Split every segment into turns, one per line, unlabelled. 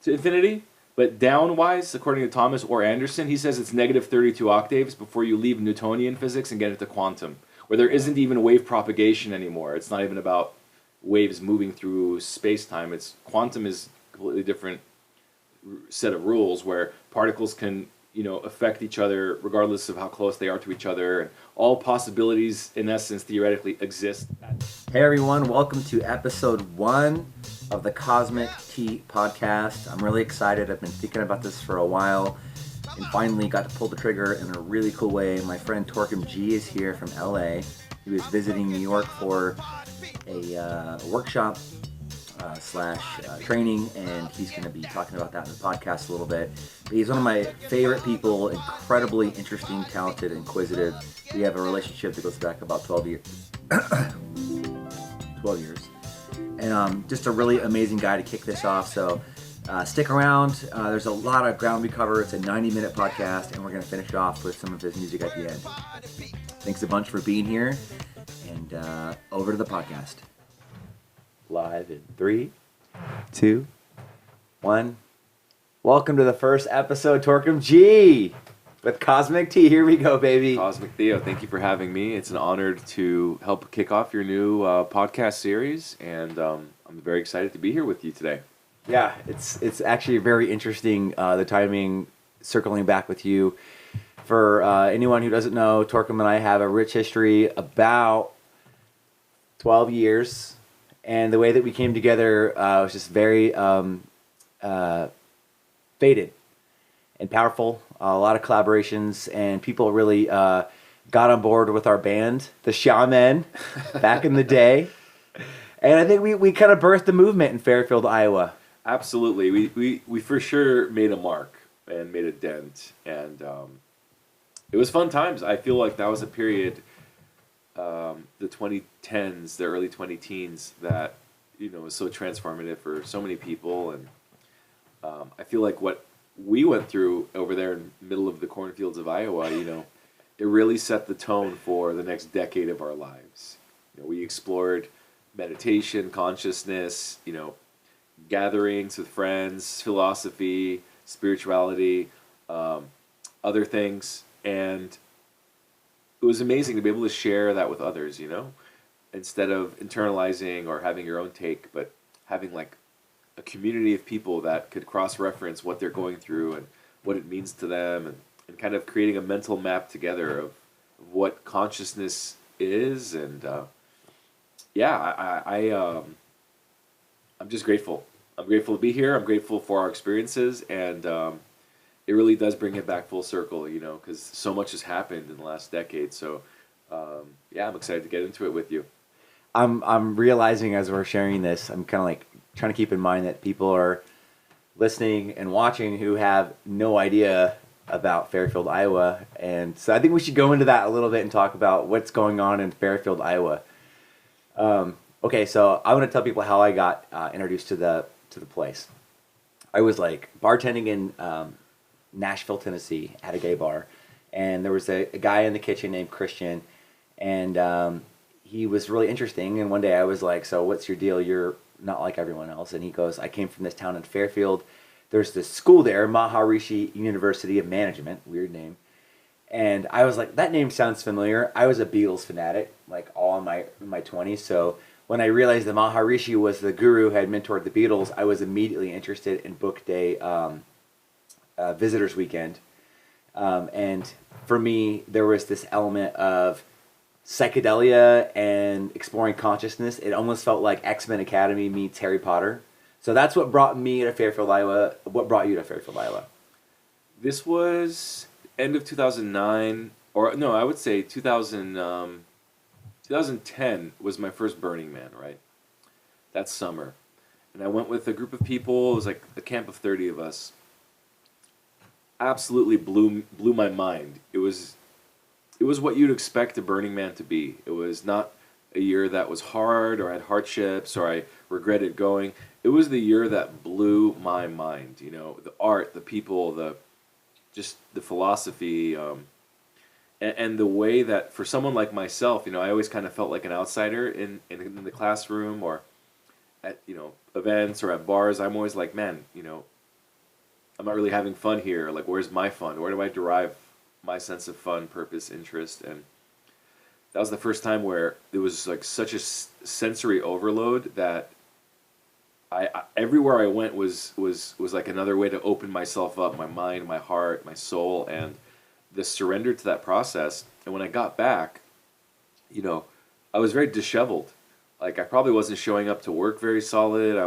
to infinity. But downwise, according to Thomas or Anderson, he says it's negative 32 octaves before you leave Newtonian physics and get into quantum, where there isn't even wave propagation anymore. It's not even about waves moving through space-time. It's quantum is a completely different set of rules where particles can, affect each other regardless of how close they are to each other. And all possibilities, in essence, theoretically exist.
Hey everyone, welcome to episode 1 of the CoZmic T podcast. I'm really excited. I've been thinking about this for a while and finally got to pull the trigger in a really cool way. My friend Torkom Ji is here from LA. He was visiting New York for a workshop slash training, and he's going to be talking about that in the podcast a little bit. But he's one of my favorite people, incredibly interesting, talented, inquisitive. We have a relationship that goes back about 12 years. 12 years. And just a really amazing guy to kick this off. So stick around. There's a lot of ground we cover. It's a 90-minute podcast, and we're going to finish it off with some of his music at the end. Thanks a bunch for being here, and over to the podcast. Live in 3, 2, 1. Welcome to the first episode, Torkom Ji with CoZmic T. Here we go, baby.
CoZmic Theo, thank you for having me. It's an honor to help kick off your new podcast series, and I'm very excited to be here with you today.
Yeah, it's actually very interesting, the timing, circling back with you. For anyone who doesn't know, Torkom and I have a rich history, about 12 years. And the way that we came together was just very fated and powerful. A lot of collaborations, and people really got on board with our band, the Shaman, back in the day. And I think we kind of birthed the movement in Fairfield, Iowa.
Absolutely. We for sure made a mark and made a dent. And it was fun times. I feel like that was a period, the 2010s, the early 20-teens, that was so transformative for so many people. And I feel like what we went through over there in the middle of the cornfields of Iowa, it really set the tone for the next decade of our lives. We explored meditation, consciousness, gatherings with friends, philosophy, spirituality, other things, and it was amazing to be able to share that with others, instead of internalizing or having your own take, but having like a community of people that could cross-reference what they're going through and what it means to them, and kind of creating a mental map together of what consciousness is. And I'm just grateful. I'm grateful to be here. I'm grateful for our experiences, and it really does bring it back full circle, because so much has happened in the last decade. So, I'm excited to get into it with you.
I'm realizing as we're sharing this, I'm kind of like trying to keep in mind that people are listening and watching who have no idea about Fairfield, Iowa. And so I think we should go into that a little bit and talk about what's going on in Fairfield, Iowa. Okay, so I want to tell people how I got introduced to the place. I was like bartending in Nashville, Tennessee, at a gay bar, and there was a guy in the kitchen named Christian, and he was really interesting. And one day I was like, "So what's your deal? You're not like everyone else." And he goes, "I came from this town in Fairfield. There's this school there, Maharishi University of Management," weird name. And I was like, that name sounds familiar. I was a Beatles fanatic, like all in my 20s. So when I realized that Maharishi was the guru who had mentored the Beatles, I was immediately interested and booked a visitor's weekend. And for me, there was this element of psychedelia and exploring consciousness. It almost felt like X-Men Academy meets Harry Potter. So that's what brought me to Fairfield, Iowa. What brought you to Fairfield, Iowa?
This was end of 2009, or no, I would say 2010 was my first Burning Man, right? That summer. And I went with a group of people. It was like a camp of 30 of us. Absolutely blew my mind. It was what you'd expect a Burning Man to be. It was not a year that was hard or had hardships or I regretted going. It was the year that blew my mind. The art, the people, the philosophy, and the way that for someone like myself, I always kind of felt like an outsider in the classroom or at events or at bars. I'm always like, man, I'm not really having fun here. Like, where's my fun? Where do I derive my sense of fun, purpose, interest? And that was the first time where it was like such a sensory overload that everywhere I went was like another way to open myself up, my mind, my heart, my soul, and the surrender to that process. And when I got back, you know, I was very disheveled. Like, I probably wasn't showing up to work very solid.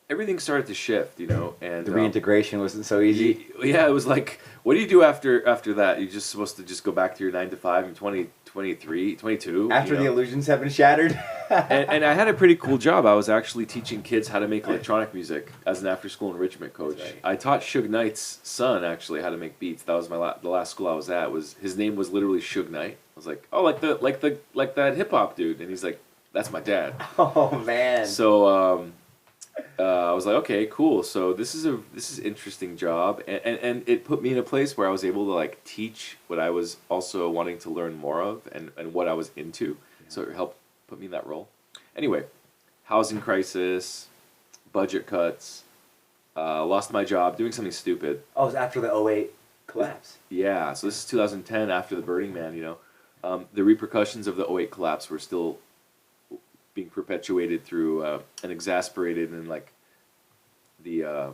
Everything started to shift, you know, and
The reintegration wasn't so easy.
yeah, it was like, what do you do after that? You're just supposed to just go back to your 9 to 5 and 23, 22.
After the illusions have been shattered.
and I had a pretty cool job. I was actually teaching kids how to make electronic music as an after-school enrichment coach.
Right.
I taught Suge Knight's son actually how to make beats. That was the last school I was at. His name was literally Suge Knight. I was like, oh, like that hip hop dude, and he's like, that's my dad.
Oh man.
So I was like, okay, cool. So this is an interesting job, and it put me in a place where I was able to like teach what I was also wanting to learn more of, and what I was into. Yeah. So it helped put me in that role. Anyway, housing crisis, budget cuts, lost my job doing something stupid.
Oh, it was after the '08 collapse.
Yeah, so this is 2010 after the Burning Man. You know, the repercussions of the '08 collapse were still being perpetuated through and exasperated in like the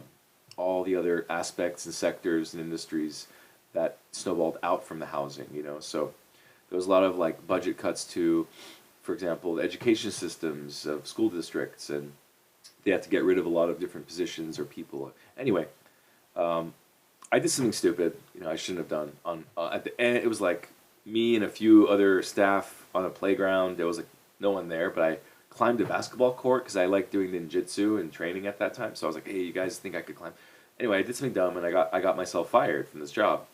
all the other aspects and sectors and industries that snowballed out from the housing, you know. So there was a lot of like budget cuts to, for example, the education systems of school districts, and they had to get rid of a lot of different positions or people. Anyway, I did something stupid, you know, I shouldn't have done. At the end, it was like me and a few other staff on a playground. There was like no one there, but I climbed a basketball court because I liked doing ninjutsu and training at that time. So I was like, hey, you guys think I could climb? Anyway, I did something dumb, and I got myself fired from this job.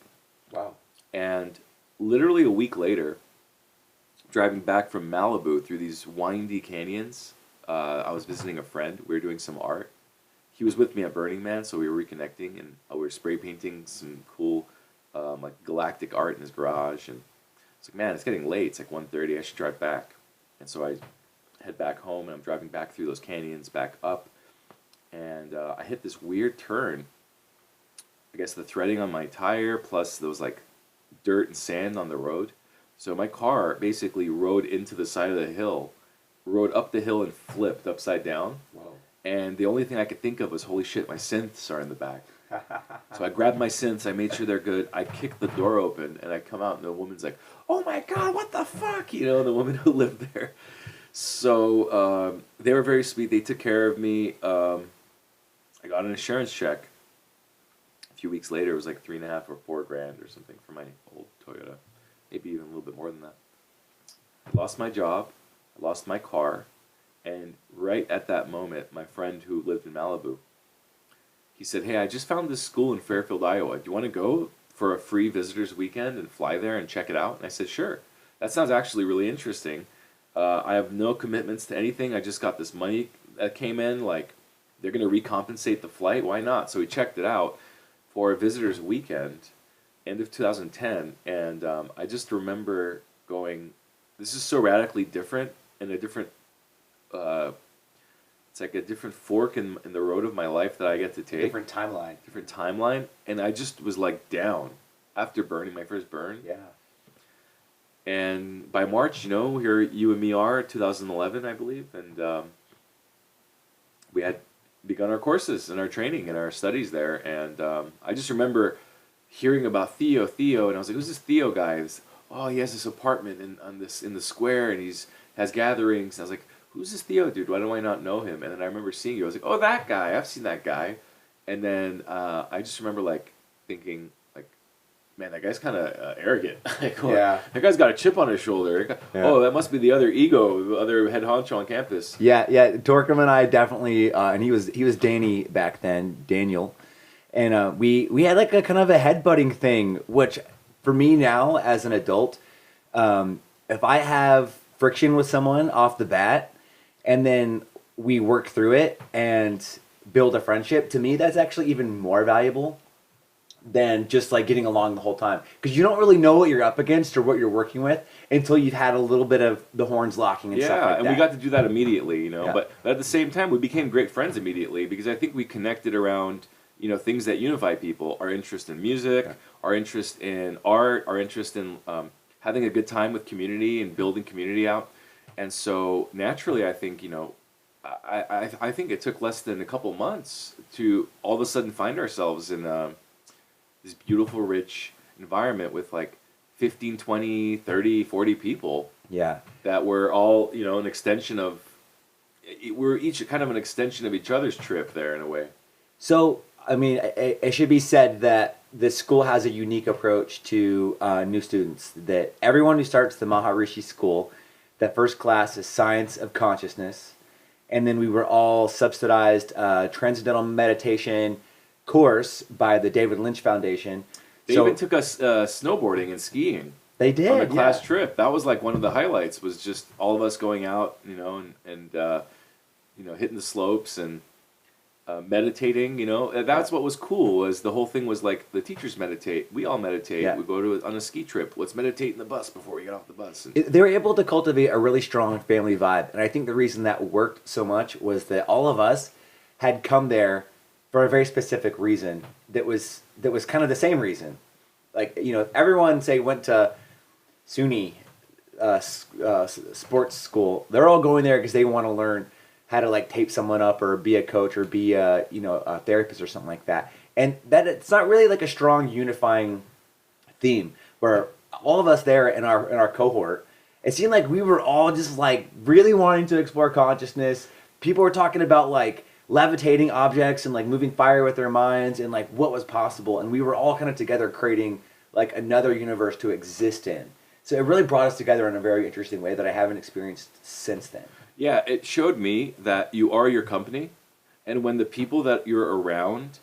Wow.
And literally a week later, driving back from Malibu through these windy canyons, I was visiting a friend. We were doing some art. He was with me at Burning Man, so we were reconnecting, and we were spray painting some cool like galactic art in his garage. And it's like, man, it's getting late. It's like 1:30. I should drive back. And so I head back home, and I'm driving back through those canyons, back up, and I hit this weird turn. I guess the threading on my tire, plus there was like dirt and sand on the road. So my car basically rode into the side of the hill, rode up the hill and flipped upside down.
Whoa.
And the only thing I could think of was, holy shit, my synths are in the back. So I grabbed my synths, I made sure they're good, I kicked the door open, and I come out, and the woman's like, oh my god, what the fuck? You know, the woman who lived there. So they were very sweet. They took care of me. I got an insurance check. A few weeks later, it was like $3.5 or $4 grand or something for my old Toyota. Maybe even a little bit more than that. I lost my job. I lost my car. And right at that moment, my friend who lived in Malibu, he said, hey, I just found this school in Fairfield, Iowa. Do you want to go for a free visitor's weekend and fly there and check it out? And I said, sure. That sounds actually really interesting. I have no commitments to anything. I just got this money that came in. Like, they're going to recompensate the flight. Why not? So we checked it out for a visitor's weekend, end of 2010. And I just remember going, this is so radically different and a different, it's like a different fork in the road of my life that I get to take.
Different timeline.
Different timeline. And I just was like down after burning my first burn.
Yeah.
And by March, you know, here you and me are, 2011, I believe, and we had begun our courses and our training and our studies there. And I just remember hearing about Theo, and I was like, who's this Theo guy? Oh, he has this apartment in the square, and has gatherings. And I was like, who's this Theo dude? Why do I not know him? And then I remember seeing you. I was like, oh, that guy. I've seen that guy. And then I just remember like thinking, man, that guy's kind of arrogant. Like, oh, yeah. That guy's got a chip on his shoulder. Yeah. Oh, that must be the other ego, the other head honcho on campus.
Yeah. Torkom and I definitely, and he was Danny back then, Daniel, and we had like a kind of a headbutting thing, which for me now as an adult, if I have friction with someone off the bat, and then we work through it and build a friendship, to me that's actually even more valuable than just like getting along the whole time, because you don't really know what you're up against or what you're working with until you've had a little bit of the horns locking and stuff like that.
Yeah, and we got to do that immediately, you know. Yeah. But at the same time, we became great friends immediately because I think we connected around things that unify people, our interest in music,
Yeah.
our interest in art, our interest in having a good time with community and building community out. And so naturally, I think, I think it took less than a couple months to all of a sudden find ourselves in this beautiful, rich environment with like 15, 20, 30, 40 people
Yeah.
that were all, an extension of, we're each kind of an extension of each other's trip there in a way.
So, I mean, it should be said that the school has a unique approach to new students. That everyone who starts the Maharishi School, that first class is Science of Consciousness, and then we were all subsidized Transcendental Meditation course by the David Lynch Foundation.
They even took us snowboarding and skiing.
They did
On a class
yeah.
trip. That was like one of the highlights. Was just all of us going out, and hitting the slopes and meditating. That's what was cool. Was the whole thing was like the teachers meditate. We all meditate.
Yeah.
We go on a ski trip. Let's meditate in the bus before we get off the bus. And
They were able to cultivate a really strong family vibe, and I think the reason that worked so much was that all of us had come there for a very specific reason. That was kind of the same reason. Like everyone say went to SUNY sports school. They're all going there because they want to learn how to like tape someone up or be a coach or be a therapist or something like that. And that it's not really like a strong unifying theme where all of us there in our cohort, it seemed like we were all just like really wanting to explore consciousness. People were talking about like levitating objects and like moving fire with their minds and like what was possible, and we were all kind of together creating like another universe to exist in. So it really brought us together in a very interesting way that I haven't experienced since then.
yeah, it showed me that you are your company, and when the people that you're around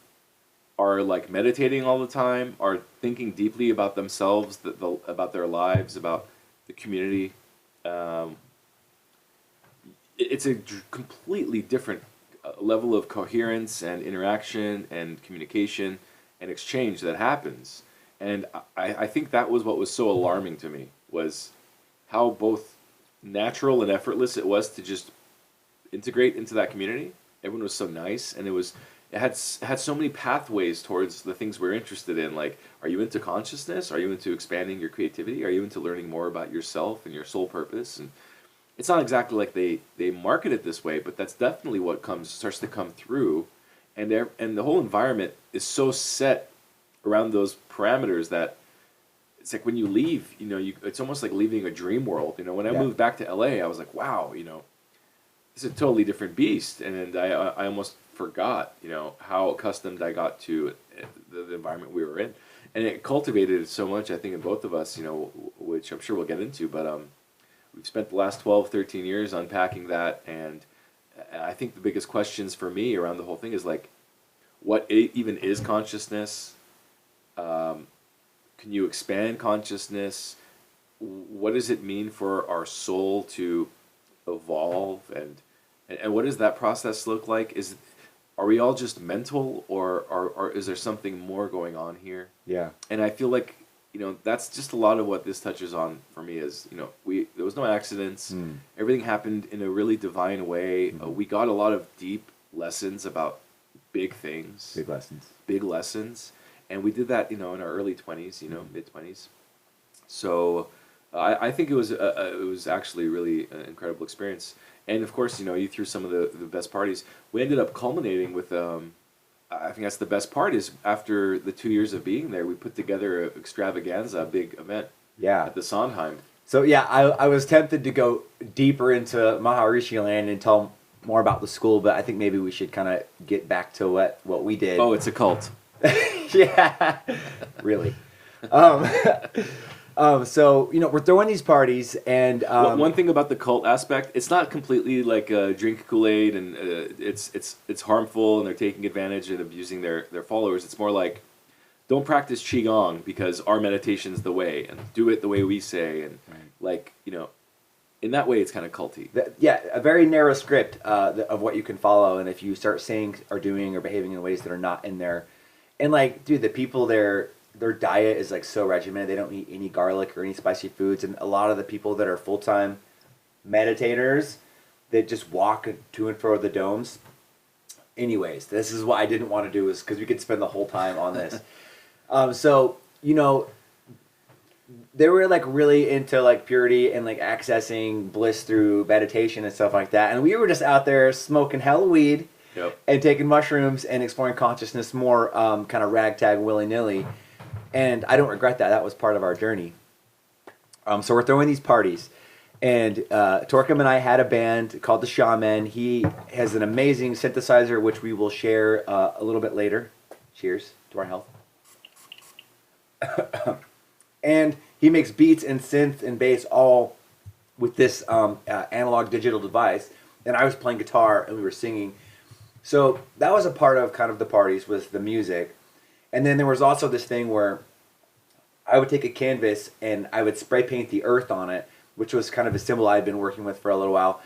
are like meditating all the time, are thinking deeply about themselves, about their lives, about the community, it's a completely different level of coherence and interaction and communication and exchange that happens. And I think that was what was so alarming to me, was how both natural and effortless it was to just integrate into that community. Everyone was so nice, and it had so many pathways towards the things we're interested in. Like, are you into consciousness? Are you into expanding your creativity? Are you into learning more about yourself and your soul purpose? And it's not exactly like they market it this way, but that's definitely what starts to come through, and the whole environment is so set around those parameters that it's like when you leave, it's almost like leaving a dream world. When I moved back to LA, I was like, wow, it's a totally different beast, and I almost forgot, how accustomed I got to the environment we were in, and it cultivated so much, I think, in both of us, which I'm sure we'll get into, but we've spent the last 12, 13 years unpacking that, and I think the biggest questions for me around the whole thing is like, what even is consciousness? Can you expand consciousness? What does it mean for our soul to evolve, and what does that process look like? Are we all just mental, or is there something more going on here?
Yeah.
And I feel like that's just a lot of what this touches on for me. Is there was no accidents. Everything happened in a really divine way. We got a lot of deep lessons about big things, big lessons, and we did that in our early 20s, mid 20s. So I think it was actually really an incredible experience. And of course, you threw some of the best parties. We ended up culminating with, I think that's the best part, is after the 2 years of being there, we put together an extravaganza, a big event at the Sondheim.
So yeah, I was tempted to go deeper into Maharishi land and tell more about the school, but I think maybe we should kind of get back to what we did.
Oh, it's a cult.
Yeah, really. So we're throwing these parties, and
one thing about the cult aspect, it's not completely like drink Kool-Aid and it's harmful and they're taking advantage and abusing their followers. It's more like, don't practice qigong because our meditation's the way, and do it the way we say, and in that way it's kind of culty.
A very narrow script of what you can follow, and if you start saying or doing or behaving in ways that are not in there, and like, dude, the people there, their diet is like so regimented. They don't eat any garlic or any spicy foods, and a lot of the people that are full-time meditators that just walk to and fro the domes, anyways, this is what I didn't want to do, is because we could spend the whole time on this. So, you know, they were like really into like purity and like accessing bliss through meditation and stuff like that. And we were just out there smoking hella weed,
Yep.
and taking mushrooms and exploring consciousness more, kind of ragtag willy nilly. And I don't regret that. That was part of our journey. So we're throwing these parties. And Torkom and I had a band called the Shaman. He has an amazing synthesizer, which we will share a little bit later. Cheers to our health. And he makes beats and synth and bass all with this analog digital device. And I was playing guitar and we were singing. So that was a part of kind of the parties, was the music. And then there was also this thing where I would take a canvas and I would spray paint the earth on it, which was kind of a symbol I'd been working with for a little while.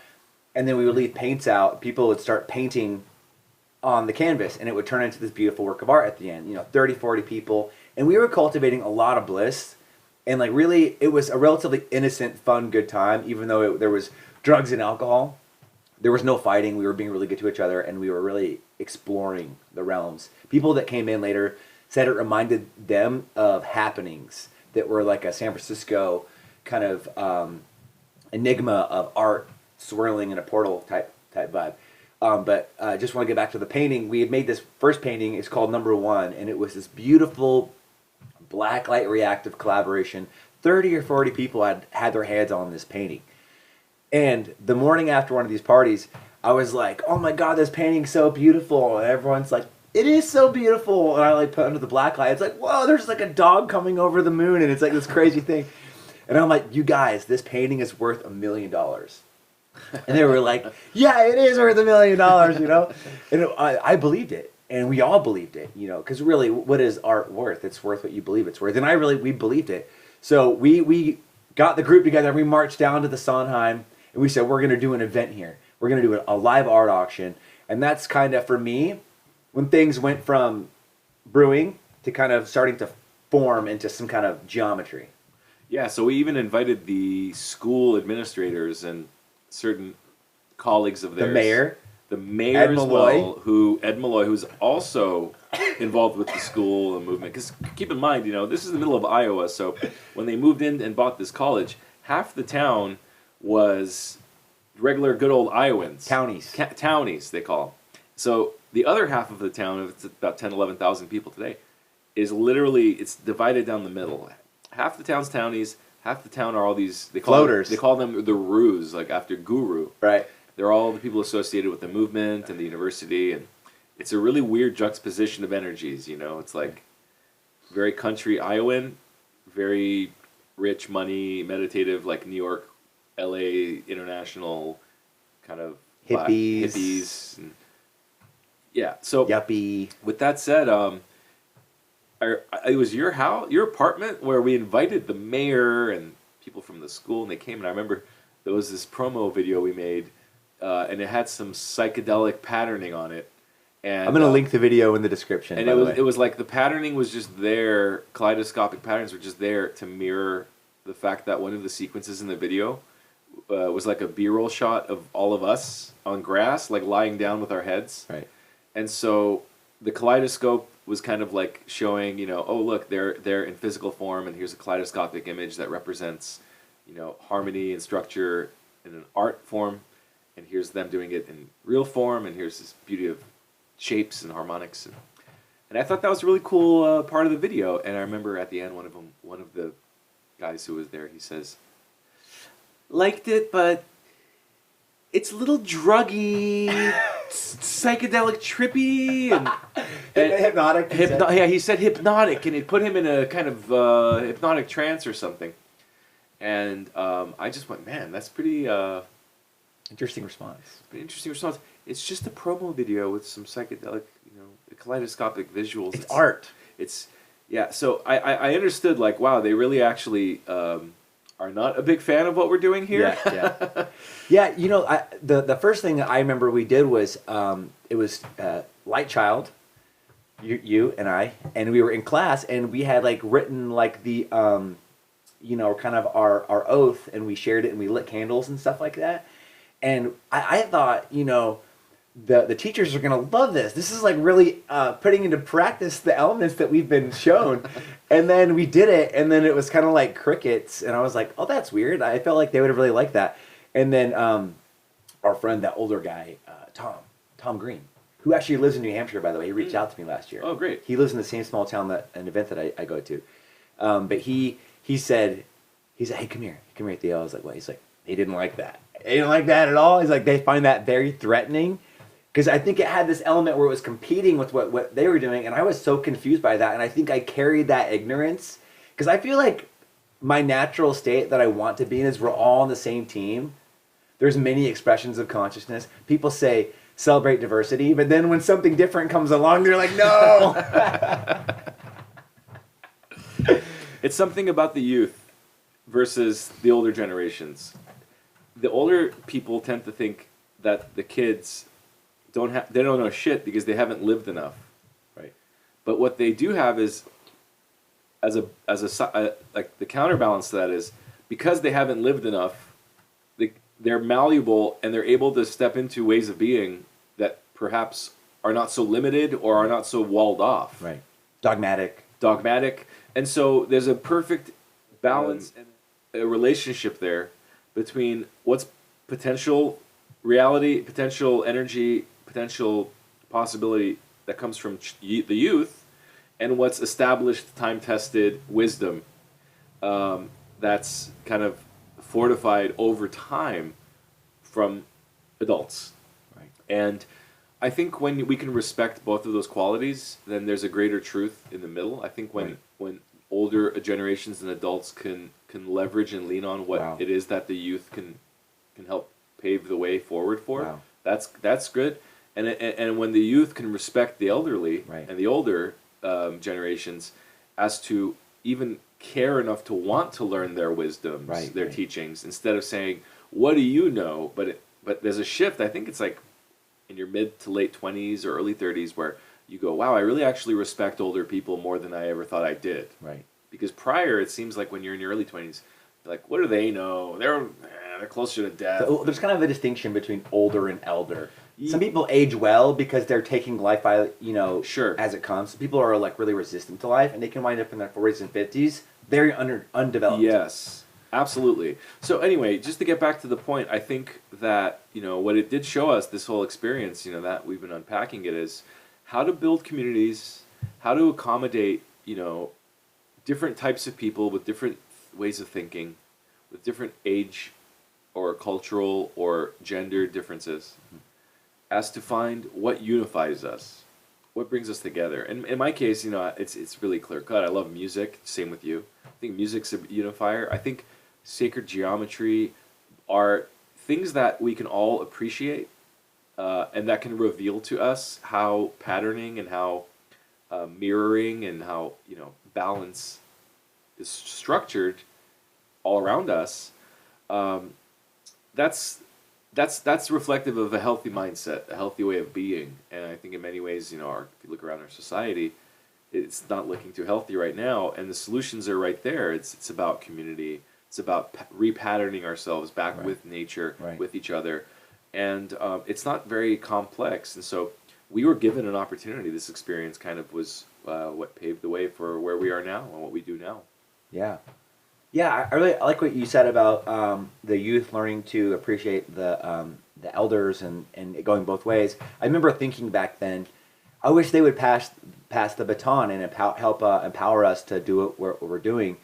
And then we would leave paints out. People would start painting on the canvas, and it would turn into this beautiful work of art at the end. You know, 30, 40 people. And we were cultivating a lot of bliss. And like really, it was a relatively innocent, fun, good time, even though there was drugs and alcohol. There was no fighting. We were being really good to each other, and we were really exploring the realms. People that came in later said it reminded them of happenings that were like a San Francisco kind of enigma of art swirling in a portal type vibe. But I just want to get back to the painting. We had made this first painting. It's called Number One, and it was this beautiful black light reactive collaboration. 30 or 40 people had their hands on this painting. And the morning after one of these parties, I was like, oh my God, this painting's so beautiful. And everyone's like, it is so beautiful. And I like put under the black light. It's like, whoa, there's like a dog coming over the moon. And it's like this crazy thing. And I'm like, you guys, this painting is worth $1 million. And they were like, yeah, it is worth $1 million, you know? And I believed it. And we all believed it, you know, because really, what is art worth? It's worth what you believe it's worth. And we believed it. So we got the group together. We marched down to the Sondheim. And we said, we're going to do an event here. We're going to do a live art auction. And that's kind of, for me, when things went from brewing to kind of starting to form into some kind of geometry.
Yeah, so we even invited the school administrators and certain colleagues of theirs. The mayor
Ed
as
Malloy.
well, Ed Malloy, who's also involved with the school movement. Because keep in mind, you know, this is the middle of Iowa, so when they moved in and bought this college, half the town was regular good old Iowans.
Townies.
Townies, they call them. So the other half of the town, it's about 10, 11,000 people today, is literally, it's divided down the middle. Half the town's townies, half the town are all these, they call
floaters.
They call them the Rus, like after Guru.
Right.
They're all the people associated with the movement and the university, and it's a really weird juxtaposition of energies, you know? It's like very country Iowan, very rich, money, meditative, like New York, LA, international kind of hippies. And yeah, so
yuppie.
With that said, it was your house, your apartment, where we invited the mayor and people from the school, and they came. And I remember there was this promo video we made, and it had some psychedelic patterning on it. And
I'm gonna link the video in the description.
And it was like the patterning was just there. Kaleidoscopic patterns were just there to mirror the fact that one of the sequences in the video was like a B-roll shot of all of us on grass, like lying down with our heads.
Right.
And so the kaleidoscope was kind of like showing, you know, oh look, they're in physical form, and here's a kaleidoscopic image that represents, you know, harmony and structure in an art form, and here's them doing it in real form, and here's this beauty of shapes and harmonics, and I thought that was a really cool part of the video. And I remember at the end, one of the guys who was there, he says, liked it, but it's a little druggy, psychedelic, trippy, and
hypnotic.
Yeah, he said hypnotic, and it put him in a kind of hypnotic trance or something. And I just went, man, that's pretty
interesting response.
Pretty interesting response. It's just a promo video with some psychedelic, you know, kaleidoscopic visuals.
It's art.
It's yeah. So I understood, like, wow, they really actually are not a big fan of what we're doing here.
Yeah. Yeah, you know, the first thing that I remember we did was it was Light Child, you and I, and we were in class, and we had like written like the you know, kind of our oath, and we shared it, and we lit candles and stuff like that. And I thought, you know, the teachers are gonna love this. This is like really putting into practice the elements that we've been shown. And then we did it, and then it was kind of like crickets, and I was like, oh, that's weird. I felt like they would have really liked that. And then our friend, that older guy, Tom Green, who actually lives in New Hampshire, by the way, he reached out to me last year.
Oh, great.
He lives in the same small town, an event that I go to. But he said, hey, come here, Theo. I was like, what? He's like, he didn't like that. He didn't like that at all. He's like, they find that very threatening. Because I think it had this element where it was competing with what they were doing, and I was so confused by that, and I think I carried that ignorance. Because I feel like my natural state that I want to be in is we're all on the same team. There's many expressions of consciousness. People say, celebrate diversity, but then when something different comes along, they're like, no!
It's something about the youth versus the older generations. The older people tend to think that the kids they don't know shit because they haven't lived enough, right? But what they do have is, like the counterbalance to that is, because they haven't lived enough, they're malleable and they're able to step into ways of being that perhaps are not so limited or are not so walled off.
Right. Dogmatic.
And so there's a perfect balance and a relationship there between what's potential reality, potential energy, potential possibility that comes from the youth, and what's established, time-tested wisdom that's kind of fortified over time from adults.
Right.
And I think when we can respect both of those qualities, then there's a greater truth in the middle. I think when older generations and adults can leverage and lean on what it is that the youth can help pave the way forward for, that's good. And when the youth can respect the elderly and the older generations as to even care enough to want to learn their wisdoms, their teachings, instead of saying, what do you know? But there's a shift. I think it's like in your mid to late 20s or early 30s where you go, wow, I really actually respect older people more than I ever thought I did.
Right.
Because prior, it seems like when you're in your early 20s, like, what do they know? They're closer to death.
So there's kind of a distinction between older and elder. Some people age well because they're taking life by, as it comes. People are like really resistant to life, and they can wind up in their 40s and 50s very undeveloped.
Yes, absolutely. So anyway, just to get back to the point, I think that, what it did show us, this whole experience, that we've been unpacking it, is how to build communities, how to accommodate, different types of people with different ways of thinking, with different age or cultural or gender differences, as to find what unifies us, what brings us together. And in my case, it's really clear cut. I love music. Same with you. I think music's a unifier. I think sacred geometry are things that we can all appreciate, and that can reveal to us how patterning and how mirroring and how balance is structured all around us. That's reflective of a healthy mindset, a healthy way of being. And I think in many ways, if you look around our society, it's not looking too healthy right now. And the solutions are right there. It's about community. It's about repatterning ourselves back with nature, with each other. And it's not very complex. And so we were given an opportunity. This experience kind of was what paved the way for where we are now and what we do now.
Yeah. Yeah, I like what you said about the youth learning to appreciate the elders and it going both ways. I remember thinking back then, I wish they would pass the baton and help empower us to do what we're doing.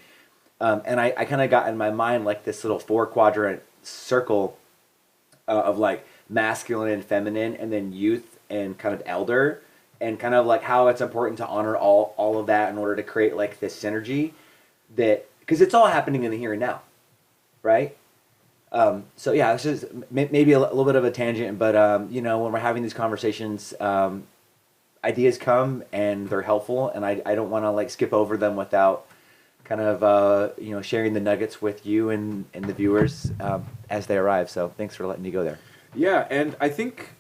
And I kind of got in my mind like this little 4-quadrant circle of like masculine and feminine, and then youth and kind of elder, and kind of like how it's important to honor all of that in order to create like this synergy that. Because it's all happening in the here and now, right? So yeah, this is maybe a little bit of a tangent, but when we're having these conversations, ideas come and they're helpful, and I don't want to like skip over them without kind of sharing the nuggets with you and the viewers as they arrive. So thanks for letting me go there.
Yeah, and I think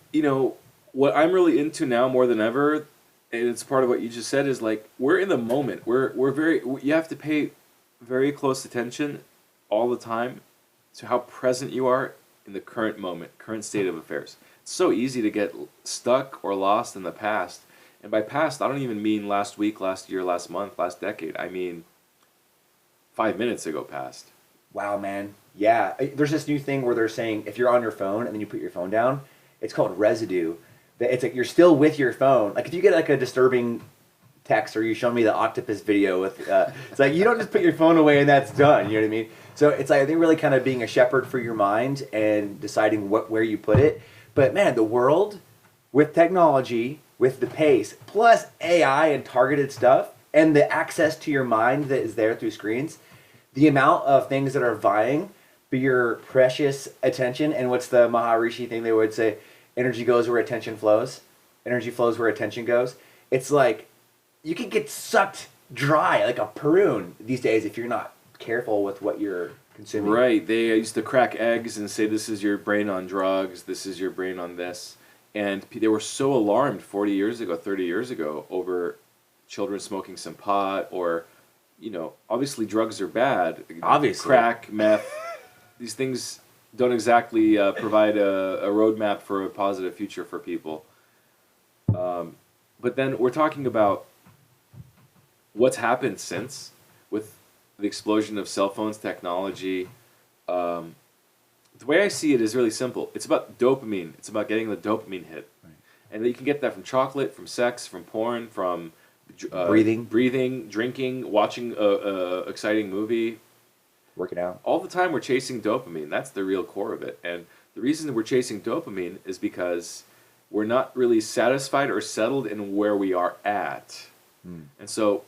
what I'm really into now more than ever, and it's part of what you just said, is like we're in the moment. You have to pay very close attention all the time to how present you are in the current moment, current state of affairs. It's so easy to get stuck or lost in the past. And by past, I don't even mean last week, last year, last month, last decade. I mean 5 minutes ago past.
Wow, man. Yeah, there's this new thing where they're saying if you're on your phone and then you put your phone down, it's called residue. That it's like you're still with your phone. Like if you get like a disturbing text or you show me the octopus video with, it's like you don't just put your phone away and that's done. You know what I mean? So it's like I think really kind of being a shepherd for your mind and deciding where you put it. But man, the world with technology, with the pace, plus AI and targeted stuff, and the access to your mind that is there through screens, the amount of things that are vying for your precious attention, and what's the Maharishi thing they would say? Energy goes where attention flows. Energy flows where attention goes. It's like you can get sucked dry like a prune these days if you're not careful with what you're consuming.
Right. They used to crack eggs and say, this is your brain on drugs, this is your brain on this. And they were so alarmed 40 years ago, 30 years ago, over children smoking some pot or, obviously drugs are bad.
Obviously.
Crack, meth, these things don't exactly provide a roadmap for a positive future for people. But then we're talking about what's happened since with the explosion of cell phones, technology. The way I see it is really simple. It's about dopamine. It's about getting the dopamine hit. Right. And you can get that from chocolate, from sex, from porn, from breathing, drinking, watching a exciting movie.
Working out.
All the time we're chasing dopamine. That's the real core of it. And the reason that we're chasing dopamine is because we're not really satisfied or settled in where we are at. And so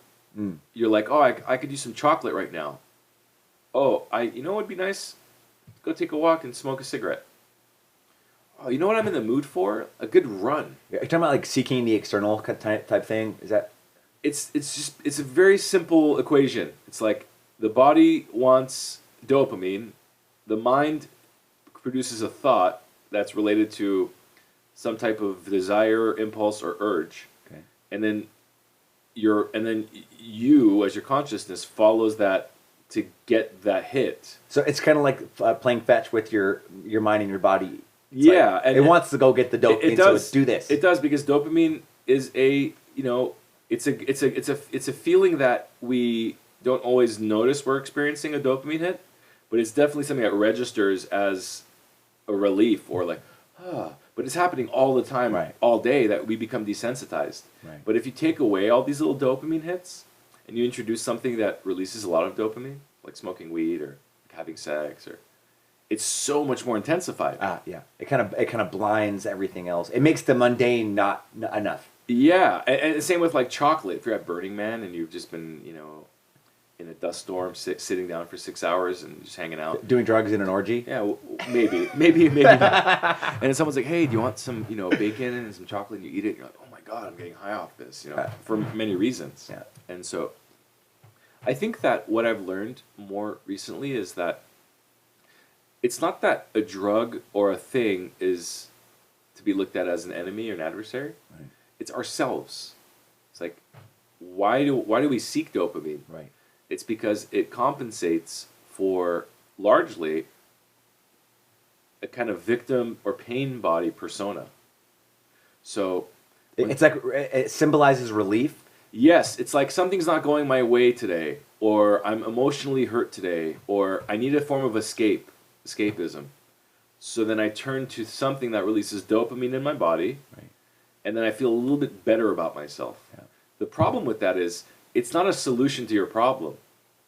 you're like, oh, I could use some chocolate right now. Oh, you know what would be nice? Go take a walk and smoke a cigarette. Oh, you know what I'm in the mood for? A good run.
You're talking about like seeking the external type thing? Is that?
It's a very simple equation. It's like the body wants dopamine, the mind produces a thought that's related to some type of desire, impulse, or urge,
okay.
and then you as your consciousness follows that to get that hit.
So it's kind of like playing fetch with your mind and your body. It's
yeah,
like,
and
it wants to go get the dopamine.
It does.
So do this.
It does because dopamine is it's a feeling that we don't always notice we're experiencing a dopamine hit, but it's definitely something that registers as a relief or like, but it's happening all the time,
right.
all day, that we become desensitized.
Right.
But if you take away all these little dopamine hits and you introduce something that releases a lot of dopamine, like smoking weed or having sex, or it's so much more intensified.
Yeah. It kind of blinds everything else. It makes the mundane not enough.
Yeah, and the same with like chocolate. If you're at Burning Man and you've just been, in a dust storm, sitting down for 6 hours and just hanging out,
doing drugs in an orgy.
Yeah, maybe not. And then someone's like, "Hey, do you want some, bacon and some chocolate?" And you eat it, and you're like, "Oh my god, I'm getting high off this," for many reasons.
Yeah.
And so, I think that what I've learned more recently is that it's not that a drug or a thing is to be looked at as an enemy or an adversary.
Right.
It's ourselves. It's like, why do we seek dopamine?
Right.
It's because it compensates for largely a kind of victim or pain body persona. So
it's like it symbolizes relief.
Yes, it's like something's not going my way today, or I'm emotionally hurt today, or I need a form of escapism. So then I turn to something that releases dopamine in my body,
right.
And then I feel a little bit better about myself. Yeah. The problem with that is it's not a solution to your problem.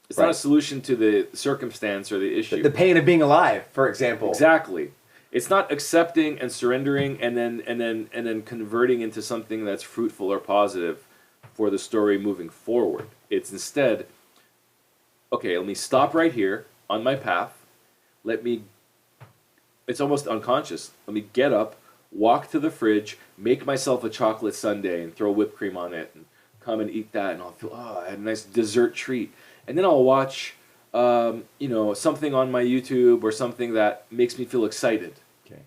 It's
right.
not a solution to the circumstance or the issue.
The pain of being alive, for example.
Exactly. It's not accepting and surrendering and then converting into something that's fruitful or positive for the story moving forward. It's instead, okay, let me stop right here on my path. It's almost unconscious. Let me get up, walk to the fridge, make myself a chocolate sundae and throw whipped cream on it and come and eat that, and I'll feel, I had a nice dessert treat. And then I'll watch something on my YouTube or something that makes me feel excited.
Okay.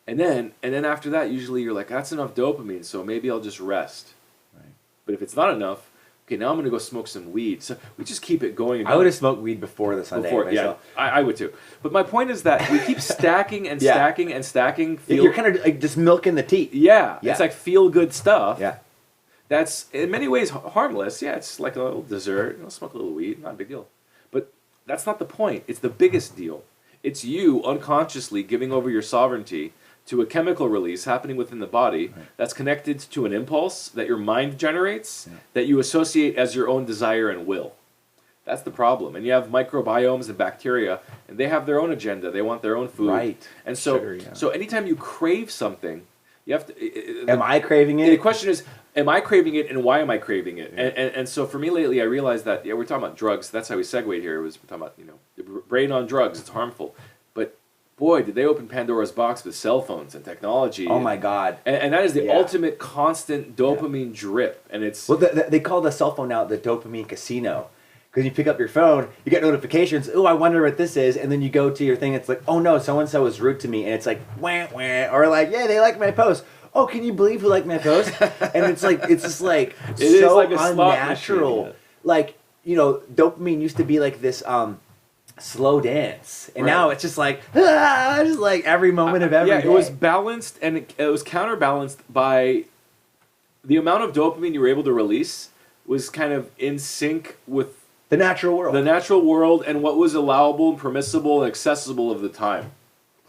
And then after that, usually you're like, that's enough dopamine, so maybe I'll just rest.
Right.
But if it's not enough, okay, now I'm going to go smoke some weed. So we just keep it going.
I would have smoked weed before the Sunday.
Yeah, I would too. But my point is that we keep stacking and
Yeah.
stacking and stacking.
You're kind of like just milking the tea.
Yeah,
Yeah.
it's like feel-good stuff.
Yeah.
That's in many ways harmless. Yeah, it's like a little dessert. Smoke a little weed, not a big deal. But that's not the point. It's the biggest deal. It's you unconsciously giving over your sovereignty to a chemical release happening within the body that's connected to an impulse that your mind generates that you associate as your own desire and will. That's the problem. And you have microbiomes and bacteria, and they have their own agenda. They want their own food.
Right.
And so,
Sugar, yeah.
so anytime you crave something, you have to...
Am I craving it?
The question is, am I craving it, and why am I craving it? Yeah. And so for me lately, I realized that, we're talking about drugs. That's how we segued here. We're talking about, the brain on drugs. It's harmful. But, boy, did they open Pandora's box with cell phones and technology.
Oh, my God.
And that is the ultimate constant dopamine drip. And it's...
Well, they call the cell phone now the dopamine casino. Because you pick up your phone, you get notifications, oh, I wonder what this is, and then you go to your thing, it's like, oh no, so-and-so was rude to me, and it's like, wah, wah, or like, yeah, they like my post. Oh, can you believe who liked my post? And it's like, it's just like,
it is
so
like a slot
unnatural.
machine,
Like, dopamine used to be like this slow dance, and now it's just like, just like every moment of every day.
It was balanced, and it was counterbalanced by the amount of dopamine you were able to release was kind of in sync with
the natural world.
The natural world and what was allowable and permissible and accessible of the time.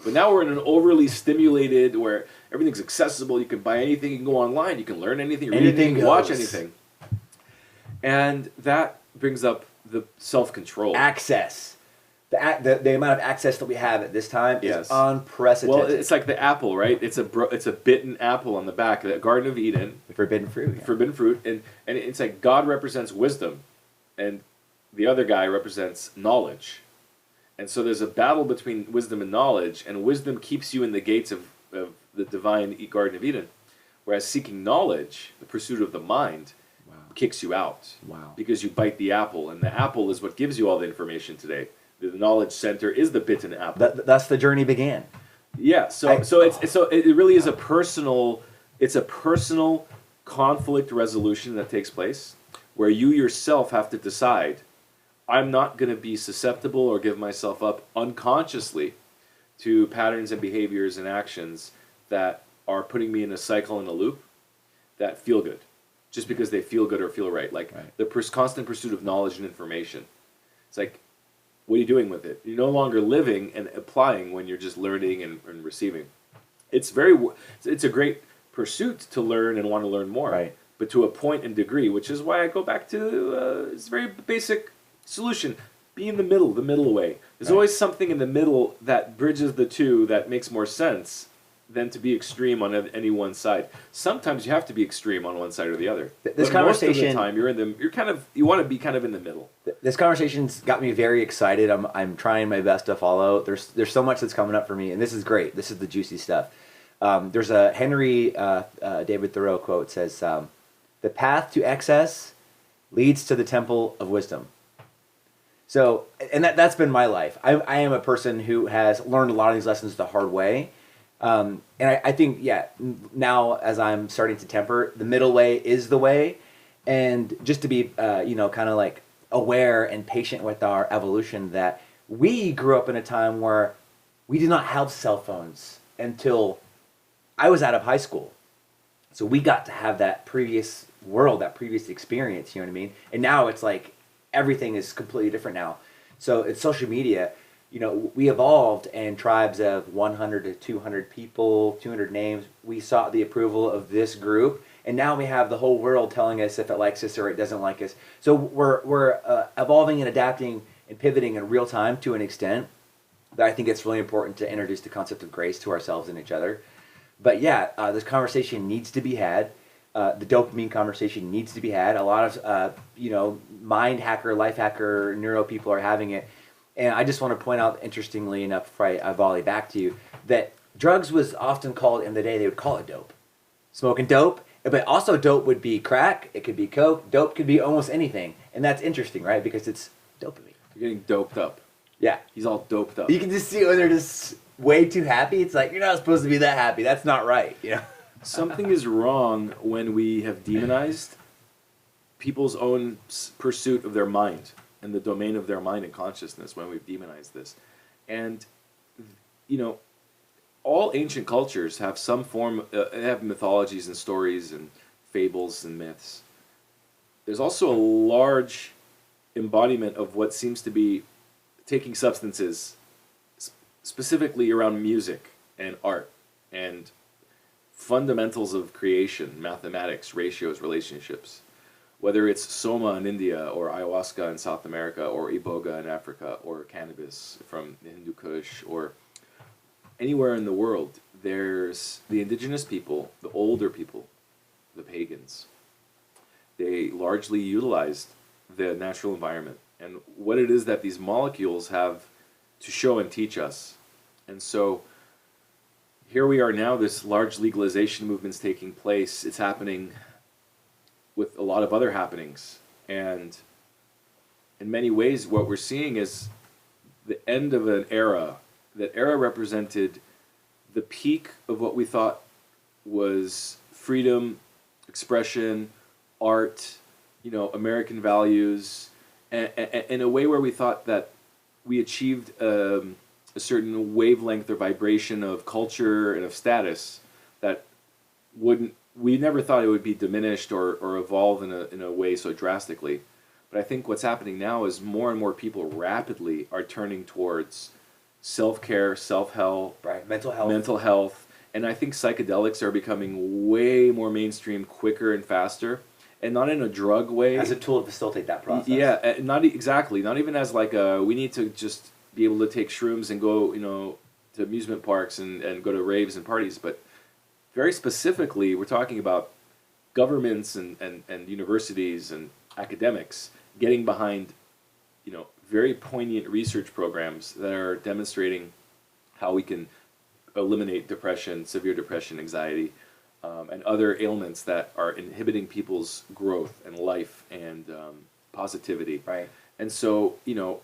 But now we're in an overly stimulated where everything's accessible. You can buy anything, you can go online, you can learn anything, read anything, you can watch anything. And that brings up the self-control.
Access. The amount of access that we have at this time is unprecedented.
Well, it's like the apple, right? It's a bitten apple on the back, the Garden of Eden.
The forbidden fruit. Yeah.
Forbidden fruit. And it's like God represents wisdom. And the other guy represents knowledge. And so there's a battle between wisdom and knowledge, and wisdom keeps you in the gates of the divine Garden of Eden. Whereas seeking knowledge, the pursuit of the mind, kicks you out.
Wow.
Because you bite the apple, and the apple is what gives you all the information today. The knowledge center is the bitten apple.
Thus the journey began.
Yeah, so it really is a personal conflict resolution that takes place where you yourself have to decide, I'm not going to be susceptible or give myself up unconsciously to patterns and behaviors and actions that are putting me in a cycle and a loop that feel good, just because they feel good or feel right. Like the constant pursuit of knowledge and information. It's like, what are you doing with it? You're no longer living and applying when you're just learning and receiving. It's a great pursuit to learn and want to learn more.
Right.
But to a point and degree, which is why I go back to it's very basic solution. Be in the middle way. There's always something in the middle that bridges the two that makes more sense than to be extreme on any one side. Sometimes you have to be extreme on one side or the other.
This conversation,
most of the time, you want to be kind of in the middle.
This conversation's got me very excited. I'm trying my best to follow. There's so much that's coming up for me, and this is great. This is the juicy stuff. There's a Henry David Thoreau quote says, "The path to excess leads to the temple of wisdom." So, and that's been my life. I am a person who has learned a lot of these lessons the hard way. And I think, now as I'm starting to temper, the middle way is the way. And just to be, kind of like aware and patient with our evolution, that we grew up in a time where we did not have cell phones until I was out of high school. So we got to have that previous world, that previous experience, you know what I mean? And now it's like everything is completely different now. So it's social media. We evolved, and tribes of 100 to 200 people, 200 names, we sought the approval of this group, and now we have the whole world telling us if it likes us or it doesn't like us. So we're evolving and adapting and pivoting in real time to an extent that I think it's really important to introduce the concept of grace to ourselves and each other. But this conversation needs to be had. The dopamine conversation needs to be had. A lot of, mind hacker, life hacker, neuro people are having it. And I just want to point out, interestingly enough, before I volley back to you, that drugs was often called, in the day, they would call it dope. Smoking dope, but also dope would be crack, it could be coke, dope could be almost anything. And that's interesting, right? Because it's dopamine.
You're getting doped up.
Yeah.
He's all doped up.
You can just see when they're just way too happy. It's like, you're not supposed to be that happy. That's not right,
Something is wrong when we have demonized people's own pursuit of their mind and the domain of their mind and consciousness when we've demonized this. And, you know, all ancient cultures have some form, have mythologies and stories and fables and myths. There's also a large embodiment of what seems to be taking substances, specifically around music and art and fundamentals of creation, mathematics, ratios, relationships. Whether it's soma in India, or ayahuasca in South America, or iboga in Africa, or cannabis from the Hindu Kush, or anywhere in the world, there's the indigenous people, the older people, the pagans. They largely utilized the natural environment and what it is that these molecules have to show and teach us. And so here we are now, this large legalization movement's taking place. It's happening with a lot of other happenings. And in many ways, what we're seeing is the end of an era. That era represented the peak of what we thought was freedom, expression, art, you know, American values, and in a way where we thought that we achieved a certain wavelength or vibration of culture and of status that we never thought it would be diminished or evolve in a way so drastically. But I think what's happening now is more and more people rapidly are turning towards self-care, self-help,
Right, mental health.
And I think psychedelics are becoming way more mainstream, quicker and faster, and not in a drug way.
As a tool to facilitate that process.
Yeah, not exactly. Not even as like we need to just be able to take shrooms and go, you know, to amusement parks and go to raves and parties, but very specifically, we're talking about governments and universities and academics getting behind, you know, very poignant research programs that are demonstrating how we can eliminate depression, severe depression, anxiety, and other ailments that are inhibiting people's growth and life and positivity.
Right.
And so, you know,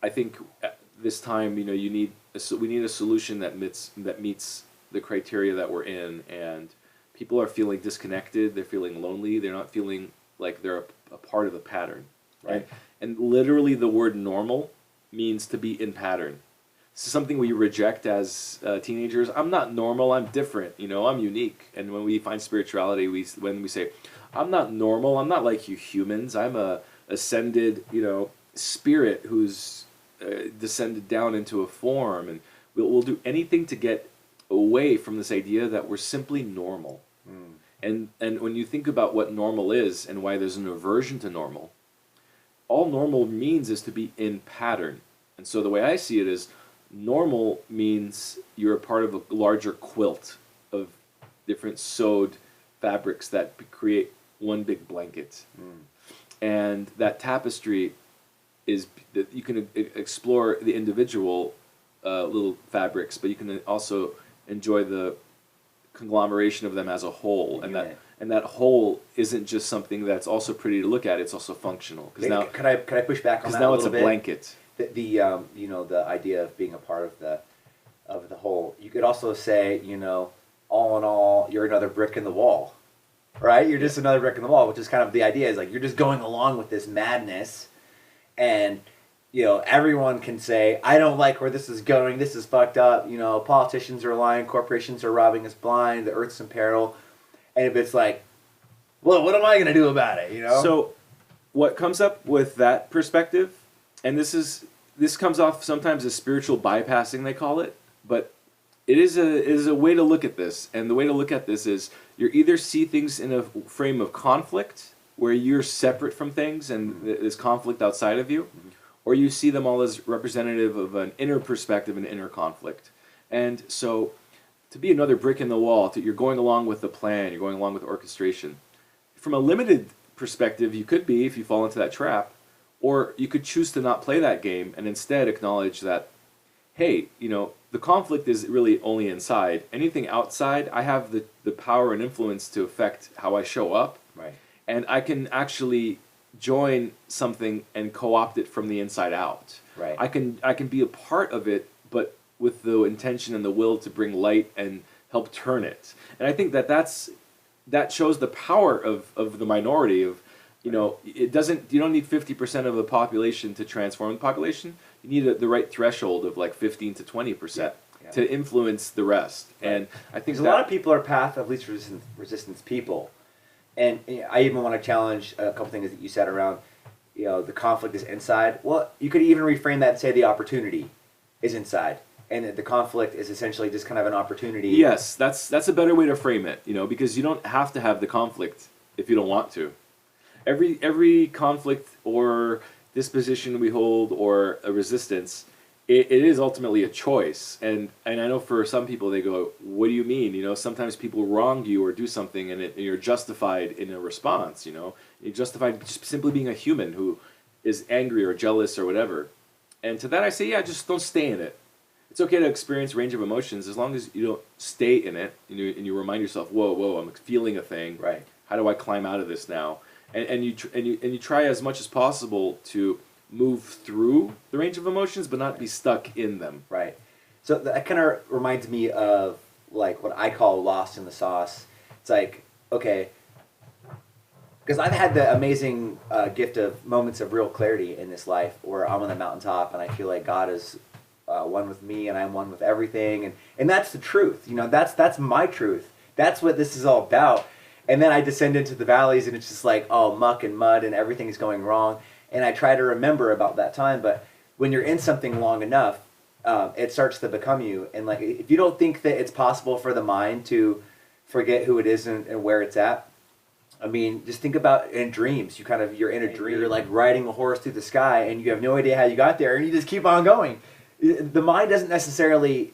I think at this time, you know, we need a solution that meets the criteria that we're in, and people are feeling disconnected. They're feeling lonely. They're not feeling like they're a part of the pattern. Right. And literally, the word normal means to be in pattern. This is something we reject as teenagers. I'm not normal. I'm different. You know, I'm unique. And when we find spirituality, when we say, I'm not normal. I'm not like you humans. I'm a ascended, you know, spirit who's descended down into a form, and we'll do anything to get away from this idea that we're simply normal. And when you think about what normal is and why there's an aversion to normal, all normal means is to be in pattern. And so the way I see it is, normal means you're a part of a larger quilt of different sewed fabrics that create one big blanket. And that tapestry is that you can explore the individual little fabrics, but you can also enjoy the conglomeration of them as a whole, and that whole isn't just something that's also pretty to look at; it's also functional. Because now,
can I push back on that? Because
now it's a blanket.
The you know, the idea of being a part of the whole. You could also say, you know, all in all, you're another brick in the wall, right? You're just another brick in the wall, which is kind of the idea. Is like you're just going along with this madness, and you know, everyone can say, I don't like where this is going, this is fucked up, you know, politicians are lying, corporations are robbing us blind, the earth's in peril. And if it's like, well, what am I going to do about it, you know?
So what comes up with that perspective, and this comes off sometimes as spiritual bypassing, they call it, but it is a way to look at this. And the way to look at this is you either see things in a frame of conflict, where you're separate from things and there's conflict outside of you, or you see them all as representative of an inner perspective and inner conflict. And so to be another brick in the wall, you're going along with the plan, you're going along with the orchestration. From a limited perspective, you could be, if you fall into that trap, or you could choose to not play that game and instead acknowledge that, hey, you know, the conflict is really only inside. Anything outside, I have the power and influence to affect how I show up.
Right.
And I can actually join something and co-opt it from the inside out.
Right.
I can be a part of it, but with the intention and the will to bring light and help turn it. And I think that shows the power of the minority, of You know, it doesn't. You don't need 50% of the population to transform the population. You need the right threshold of like 15 to 20% to influence the rest. Right. And I think
a lot of people are path of least resistance people, and I even want to challenge a couple things that you said around, you know, the conflict is inside. Well, you could even reframe that and say the opportunity is inside, and that the conflict is essentially just kind of an opportunity.
Yes, that's a better way to frame it. You know, because you don't have to have the conflict if you don't want to. Every conflict or disposition we hold or a resistance, it is ultimately a choice. And I know for some people they go, what do you mean? You know, sometimes people wrong you or do something and you're justified in a response, you know. You're justified just simply being a human who is angry or jealous or whatever. And to that I say, yeah, just don't stay in it. It's okay to experience range of emotions as long as you don't stay in it and you remind yourself, whoa, I'm feeling a thing.
Right.
How do I climb out of this now? And you try as much as possible to move through the range of emotions, but not be stuck in them.
Right. So that kind of reminds me of like what I call lost in the sauce. It's like, okay, because I've had the amazing gift of moments of real clarity in this life where I'm on the mountaintop and I feel like God is one with me and I'm one with everything, and that's the truth. You know, that's my truth. That's what this is all about. And then I descend into the valleys and it's just like, oh, muck and mud and everything is going wrong. And I try to remember about that time. But when you're in something long enough, it starts to become you. And like, if you don't think that it's possible for the mind to forget who it is and where it's at, I mean, just think about in dreams. You're in a dream. You're like riding a horse through the sky and you have no idea how you got there and you just keep on going. The mind doesn't necessarily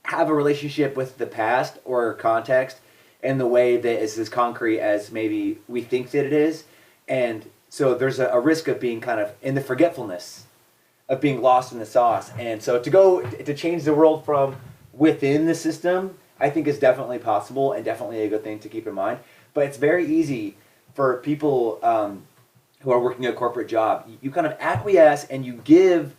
have a relationship with the past or context in the way that is as concrete as maybe we think that it is. And so there's a risk of being kind of in the forgetfulness, of being lost in the sauce. And so to change the world from within the system, I think is definitely possible and definitely a good thing to keep in mind. But it's very easy for people who are working a corporate job. You kind of acquiesce and you give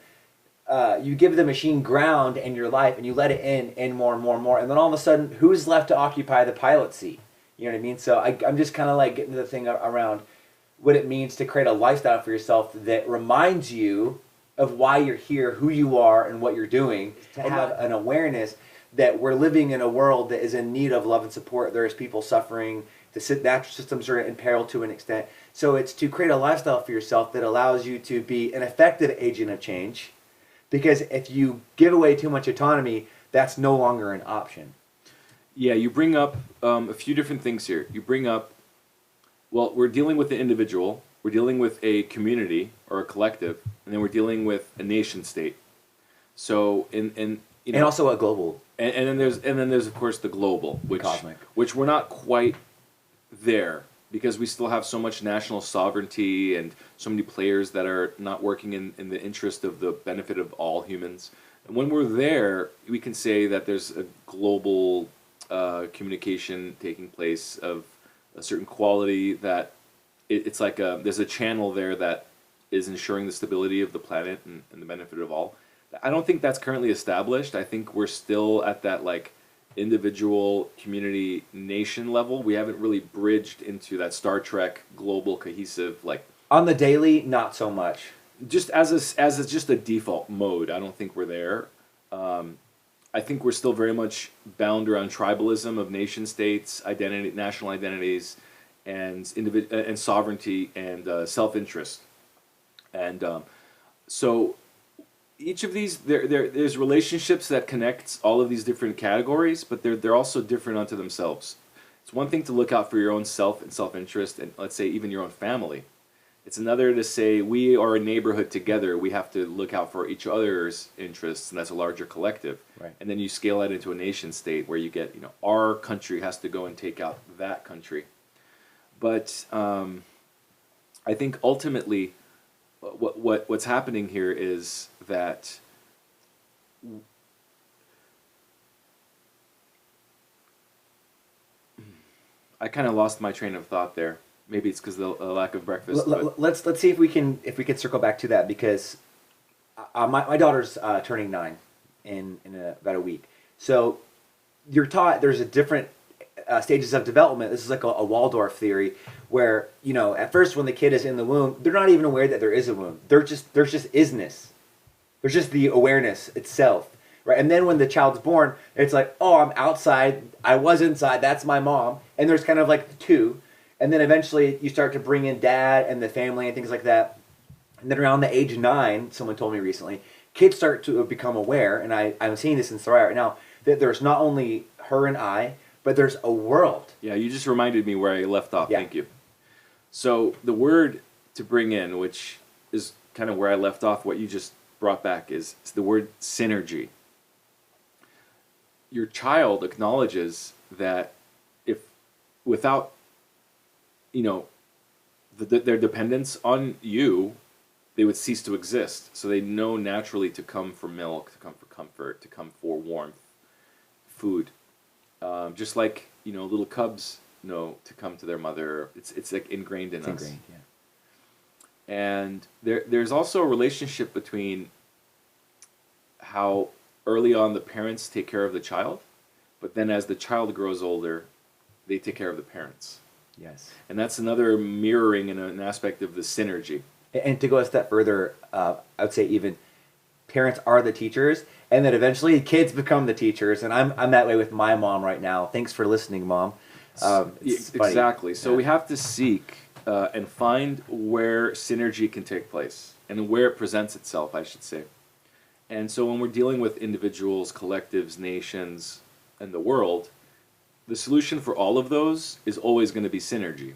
the machine ground in your life and you let it in more and more and more. And then all of a sudden, who's left to occupy the pilot seat? You know what I mean? So I'm just kind of like getting to the thing around what it means to create a lifestyle for yourself that reminds you of why you're here, who you are, and what you're doing. To have an awareness that we're living in a world that is in need of love and support. There's people suffering. The natural systems are in peril to an extent. So it's to create a lifestyle for yourself that allows you to be an effective agent of change. Because if you give away too much autonomy, that's no longer an option.
Yeah, you bring up a few different things here. You bring up, well, we're dealing with the individual, we're dealing with a community or a collective, and then we're dealing with a nation state. So you know,
and also a global.
And then there's of course the global,
CoZmic,
which we're not quite there because we still have so much national sovereignty and so many players that are not working in the interest of the benefit of all humans. And when we're there, we can say that there's a global communication taking place of a certain quality that it's like there's a channel there that is ensuring the stability of the planet and the benefit of all. I don't think that's currently established. I think we're still at that like individual, community, nation level. We haven't really bridged into that Star Trek global cohesive like
on the daily. Not so much.
Just as just a default mode. I don't think we're there. I think we're still very much bound around tribalism of nation states, national identities, and and sovereignty and self-interest. And so each of these, there's relationships that connect all of these different categories, but they're also different unto themselves. It's one thing to look out for your own self and self-interest, and let's say even your own family. It's another to say we are a neighborhood together. We have to look out for each other's interests, and that's a larger collective.
Right.
And then you scale that into a nation state where you get, our country has to go and take out that country. But I think ultimately, what's happening here is that I kind of lost my train of thought there. Maybe it's because of the lack of breakfast.
Let's see if we can circle back to that, because my daughter's turning 9 in about a week. So you're taught there's a different stages of development. This is like a Waldorf theory, where at first when the kid is in the womb, they're not even aware that there is a womb. There's just isness. There's just the awareness itself, right? And then when the child's born, it's like, oh, I'm outside. I was inside. That's my mom. And there's kind of like the two. And then eventually you start to bring in dad and the family and things like that. And then around the age of 9, someone told me recently, kids start to become aware, and I'm seeing this in Soraya right now, that there's not only her and I, but there's a world.
Yeah, you just reminded me where I left off.
Yeah.
Thank you. So the word to bring in, which is kind of where I left off, what you just brought back, is the word synergy. Your child acknowledges that if without their dependence on you, they would cease to exist. So they know naturally to come for milk, to come for comfort, to come for warmth, food. Just like little cubs know to come to their mother. It's like ingrained in us.
Ingrained, yeah.
And there's also a relationship between how early on the parents take care of the child, but then as the child grows older, they take care of the parents.
Yes.
And that's another mirroring and an aspect of the synergy.
And to go a step further, I would say even parents are the teachers, and then eventually kids become the teachers. And I'm that way with my mom right now. Thanks for listening, Mom.
Exactly. So
yeah.
we have to seek and find where synergy can take place and where it presents itself, I should say. And so when we're dealing with individuals, collectives, nations, and the world, the solution for all of those is always going to be synergy.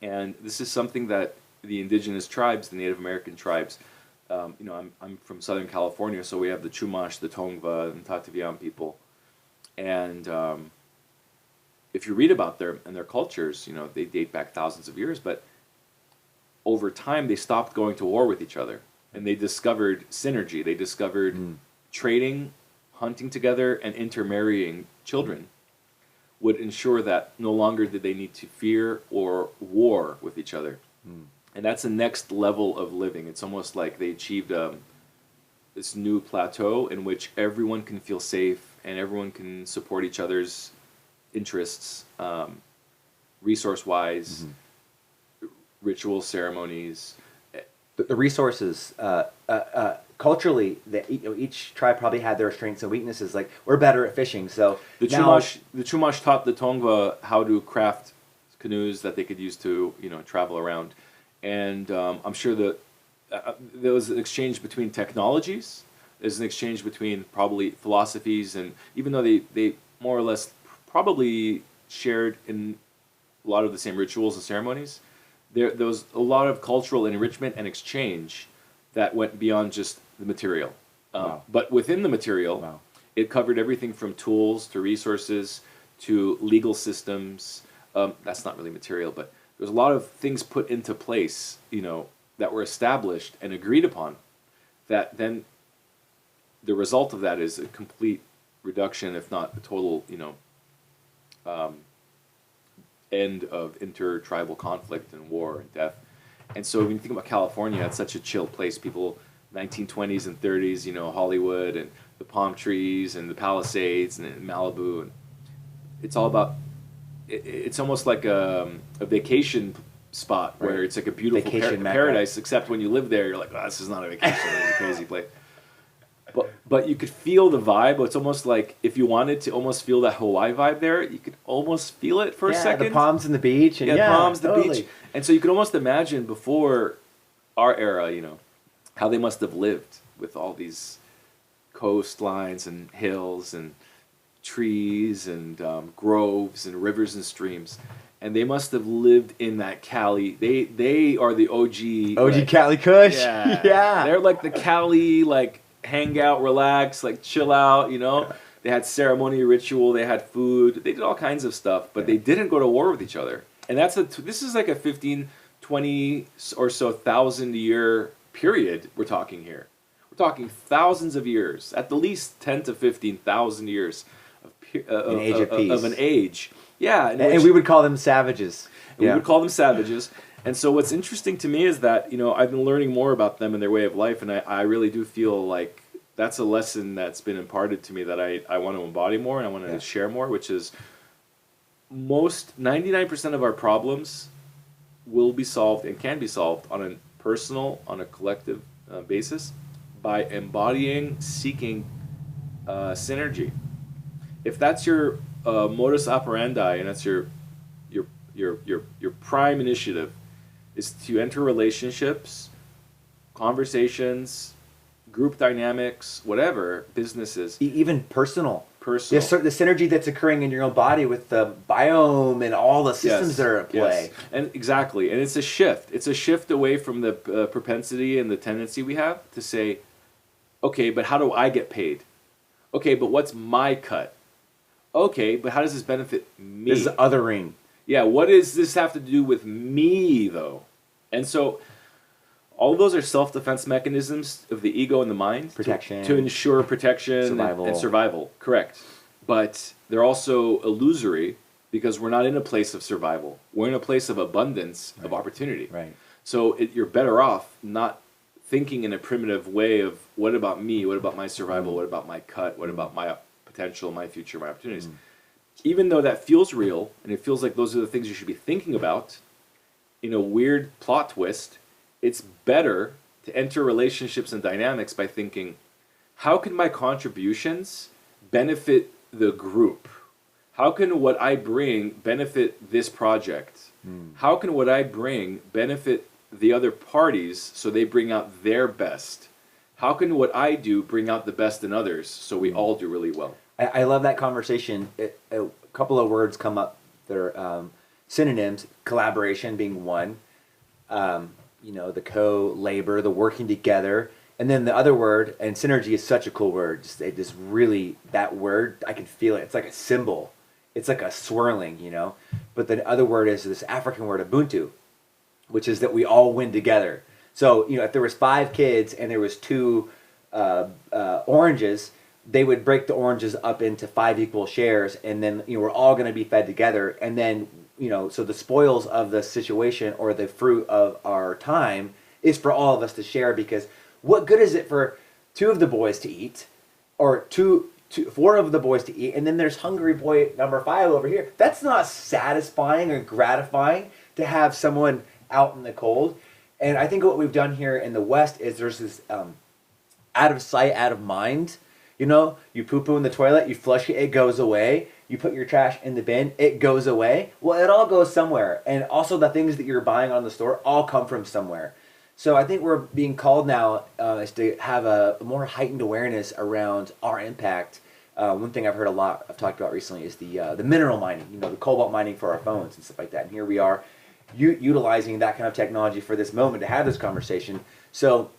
And this is something that the indigenous tribes, the Native American tribes, I'm from Southern California, so we have the Chumash, the Tongva, and Tataviam people. And if you read about their cultures, they date back thousands of years, but over time they stopped going to war with each other. And they discovered synergy. They discovered trading, hunting together, and intermarrying children would ensure that no longer did they need to fear or war with each other. And that's the next level of living. It's almost like they achieved this new plateau in which everyone can feel safe and everyone can support each other's interests, resource-wise, ritual ceremonies.
The resources, culturally, each tribe probably had their strengths and weaknesses. Like, we're better at fishing, so
the Chumash taught the Tongva how to craft canoes that they could use to travel around, and I'm sure that there was an exchange between technologies. There's an exchange between probably philosophies, and even though they more or less probably shared in a lot of the same rituals and ceremonies, there was a lot of cultural enrichment and exchange that went beyond just the material.
Wow.
But within the material,
Wow.
It covered everything from tools to resources to legal systems. That's not really material, but there's a lot of things put into place, that were established and agreed upon, that then the result of that is a complete reduction, if not a total, end of intertribal conflict and war and death. And so when you think about California, it's such a chill place. People, 1920s and 30s, Hollywood and the palm trees and the Palisades and Malibu, and it's all about. It's almost like a vacation spot where it's like a beautiful paradise. Except when you live there, you're like, oh, this is not a vacation. It's a crazy place. But you could feel the vibe. It's almost like if you wanted to almost feel that Hawaii vibe there, you could almost feel it for a second.
The palms and the beach. And
palms, the
totally.
beach. And so you could almost imagine before our era, how they must have lived with all these coastlines and hills and trees and groves and rivers and streams. And they must have lived in that Cali. They are the OG
Cali Kush.
Yeah.
Yeah.
They're like the Cali, hang out, relax, chill out, They had ceremony, ritual, they had food, they did all kinds of stuff, but they didn't go to war with each other. And this is like a 15, 20 or so thousand year period we're talking here. We're talking thousands of years, at the least 10 to 15,000 years of an age. Yeah.
And we would call them savages.
We would call them savages. And so what's interesting to me is that, I've been learning more about them and their way of life, and I really do feel like that's a lesson that's been imparted to me that I want to embody more and I want to share more, which is most 99% of our problems will be solved and can be solved on a personal, on a collective basis by embodying, seeking synergy. If that's your modus operandi and that's your prime initiative, is to enter relationships, conversations, group dynamics, whatever, businesses,
Even personal.
personal.
The synergy that's occurring in your own body with the biome and all the systems that are at play.
Yes. And exactly. And it's a shift. It's a shift away from the propensity and the tendency we have to say, okay, but how do I get paid? Okay, but what's my cut? Okay, but how does this benefit me?
This is othering.
Yeah, what does this have to do with me, though? And so all of those are self-defense mechanisms of the ego and the mind
Protection.
to ensure protection
Survival.
and survival. Correct. But they're also illusory because we're not in a place of survival. We're in a place of abundance, of opportunity.
Right.
So you're better off not thinking in a primitive way of what about me, what about my survival, what about my cut, what about my potential, my future, my opportunities. Even though that feels real, and it feels like those are the things you should be thinking about, in a weird plot twist, it's better to enter relationships and dynamics by thinking, how can my contributions benefit the group? How can what I bring benefit this project? How can what I bring benefit the other parties so they bring out their best? How can what I do bring out the best in others so we all do really well?
I love that conversation. A couple of words come up that are synonyms, collaboration being one, the co-labor, the working together. And then the other word, and synergy is such a cool word. Just really, that word, I can feel it. It's like a symbol. It's like a swirling, But the other word is this African word, Ubuntu, which is that we all win together. So, if there was 5 kids and there was 2 oranges, they would break the oranges up into 5 equal shares, and then we're all going to be fed together. And then so the spoils of the situation or the fruit of our time is for all of us to share. Because what good is it for 2 of the boys to eat, or 4 of the boys to eat, and then there's hungry boy number 5 over here? That's not satisfying or gratifying to have someone out in the cold. And I think what we've done here in the West is there's this out of sight, out of mind. You poo-poo in the toilet, you flush it, it goes away. You put your trash in the bin, it goes away. Well, it all goes somewhere. And also the things that you're buying on the store all come from somewhere. So I think we're being called now is to have a more heightened awareness around our impact. One thing I've heard a lot, I've talked about recently, is the mineral mining, the cobalt mining for our phones and stuff like that. And here we are utilizing that kind of technology for this moment to have this conversation. So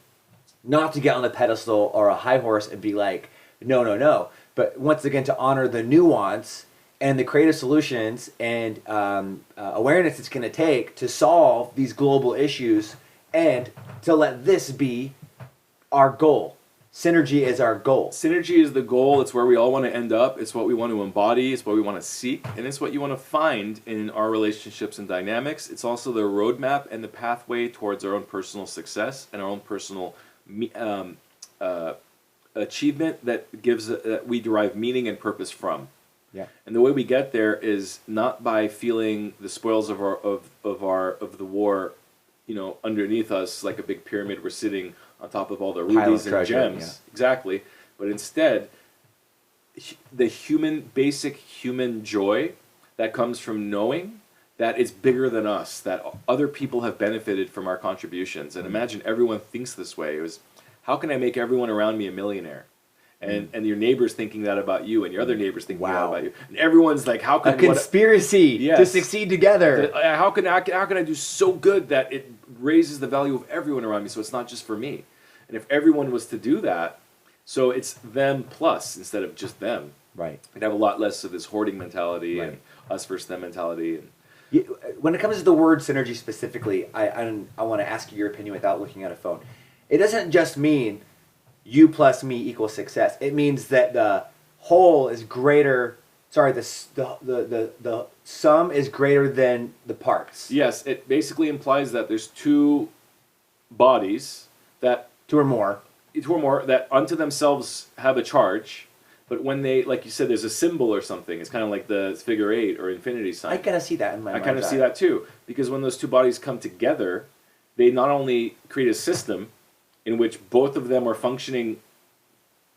not to get on a pedestal or a high horse and be like, no. But once again, to honor the nuance and the creative solutions and awareness it's going to take to solve these global issues, and to let this be our goal. Synergy is our goal.
Synergy is the goal. It's where we all want to end up. It's what we want to embody. It's what we want to seek. And it's what you want to find in our relationships and dynamics. It's also the roadmap and the pathway towards our own personal success and our own personal achievement that we derive meaning and purpose from.
Yeah.
And the way we get there is not by feeling the spoils of the war, underneath us like a big pyramid. We're sitting on top of all the rubies and
treasure,
gems.
yeah.
Exactly. But instead, the basic human joy that comes from knowing that it's bigger than us, that other people have benefited from our contributions. And imagine everyone thinks this way. It was, how can I make everyone around me a millionaire? And your neighbor's thinking that about you, and your other neighbor's thinking that about you. And everyone's like, how can
a conspiracy to succeed together?
How can I do so good that it raises the value of everyone around me, so it's not just for me? And if everyone was to do that, so it's them plus instead of just them.
Right.
We'd have a lot less of this hoarding mentality and us versus them mentality.
When it comes to the word synergy specifically, I want to ask you your opinion without looking at a phone. It doesn't just mean you plus me equals success. It means that the whole is greater. Sorry, the sum is greater than the parts.
Yes, it basically implies that there's 2 bodies that
2 or more
that unto themselves have a charge, But when they, like you said, there's a symbol or something. It's kind of like the figure eight or infinity sign.
I kind of see that in my mind.
I kind of see that too, because when those two bodies come together, they not only create a system in which both of them are functioning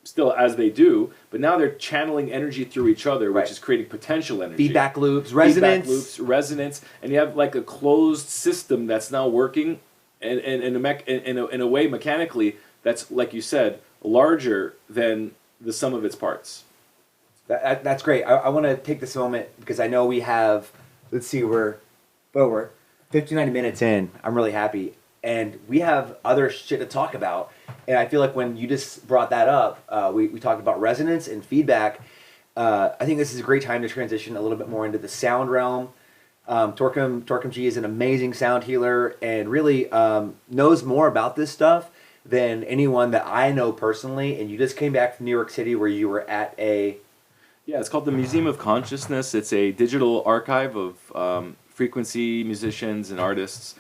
still as they do, but now they're channeling energy through each other, which is creating potential energy.
Feedback loops, resonance.
And you have like a closed system that's now working in a way mechanically that's, like you said, larger than the sum of its parts.
That's great. I want to take this moment because I know we have, let's see, we're 59 minutes in. I'm really happy. And we have other shit to talk about. And I feel like when you just brought that up, we talked about resonance and feedback. I think this is a great time to transition a little bit more into the sound realm. Torkom Ji is an amazing sound healer and really knows more about this stuff than anyone that I know personally. And you just came back from New York City where you were at a...
Yeah, it's called the Museum of Consciousness. It's a digital archive of frequency musicians and artists.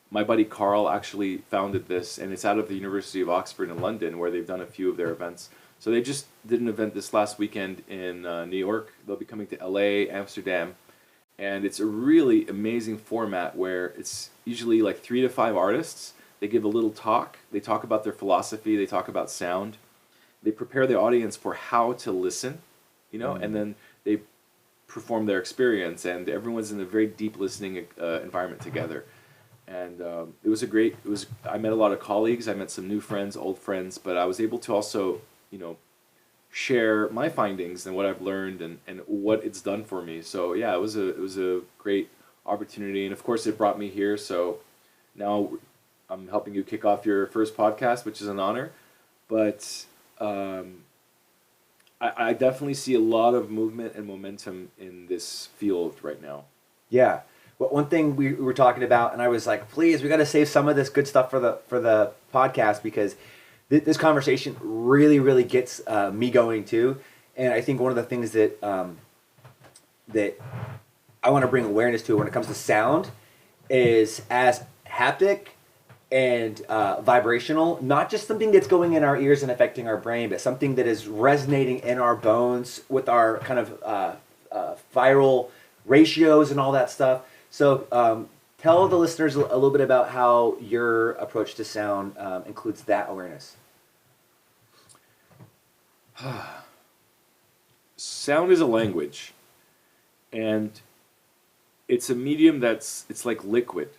My buddy Carl actually founded this, and it's out of the University of Oxford in London, where they've done a few of their events. So they just did an event this last weekend in New York. They'll be coming to LA, Amsterdam, and it's a really amazing format where it's usually like 3 to 5 artists. They give a little talk. They talk about their philosophy. They talk about sound. They prepare the audience for how to listen, and then they perform their experience, and everyone's in a very deep listening environment together. And I met a lot of colleagues, I met some new friends, old friends, but I was able to also, share my findings and what I've learned and what it's done for me. So yeah, it was a great opportunity, and of course it brought me here. So now I'm helping you kick off your first podcast, which is an honor. But I definitely see a lot of movement and momentum in this field right now.
Yeah. Well, one thing we were talking about, and I was like, please, we got to save some of this good stuff for the podcast because this conversation really, really gets me going too. And I think one of the things that that I want to bring awareness to when it comes to sound is as haptic and vibrational, not just something that's going in our ears and affecting our brain, but something that is resonating in our bones with our kind of viral ratios and all that stuff. So tell the listeners a little bit about how your approach to sound includes that awareness.
Sound is a language, and it's a medium it's like liquid.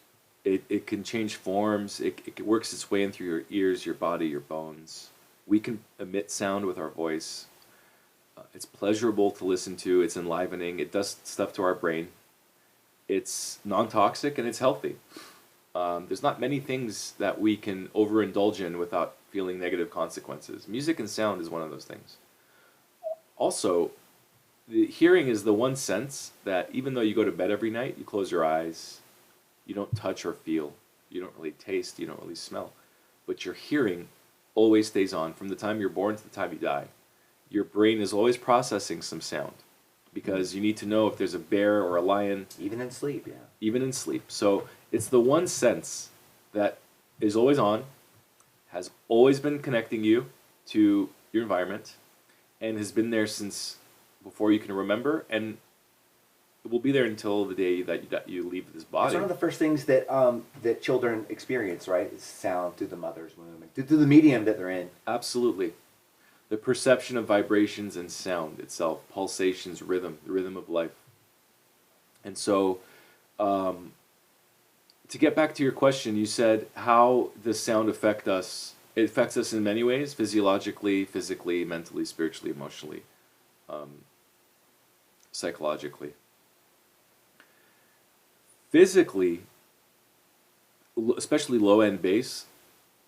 It can change forms. It works its way in through your ears, your body, your bones. We can emit sound with our voice. It's pleasurable to listen to. It's enlivening. It does stuff to our brain. It's non-toxic and it's healthy. There's not many things that we can overindulge in without feeling negative consequences. Music and sound is one of those things. Also, the hearing is the one sense that even though you go to bed every night, you close your eyes, you don't touch or feel, you don't really taste, you don't really smell, but your hearing always stays on from the time you're born to the time you die. Your brain is always processing some sound, because you need to know if there's a bear or a lion.
Even in sleep, yeah.
Even in sleep. So it's the one sense that is always on, has always been connecting you to your environment, and has been there since before you can remember, and it will be there until the day that you leave this body.
It's one of the first things that that children experience, right? Is sound through the mother's womb, and through the medium that they're in.
Absolutely. The perception of vibrations and sound itself, pulsations, rhythm, the rhythm of life. And so, to get back to your question, you said how does sound affect us? It affects us in many ways, physiologically, physically, mentally, spiritually, emotionally, psychologically. Physically, especially low-end bass,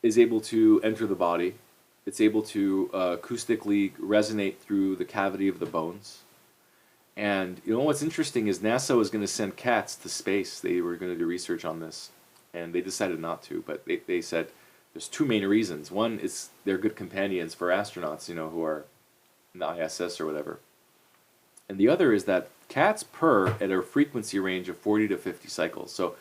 is able to enter the body. It's able to acoustically resonate through the cavity of the bones. And what's interesting is NASA was going to send cats to space. They were going to do research on this, and they decided not to. But they said there's two main reasons. One is they're good companions for astronauts, who are in the ISS or whatever. And the other is that cats purr at a frequency range of 40 to 50 cycles. So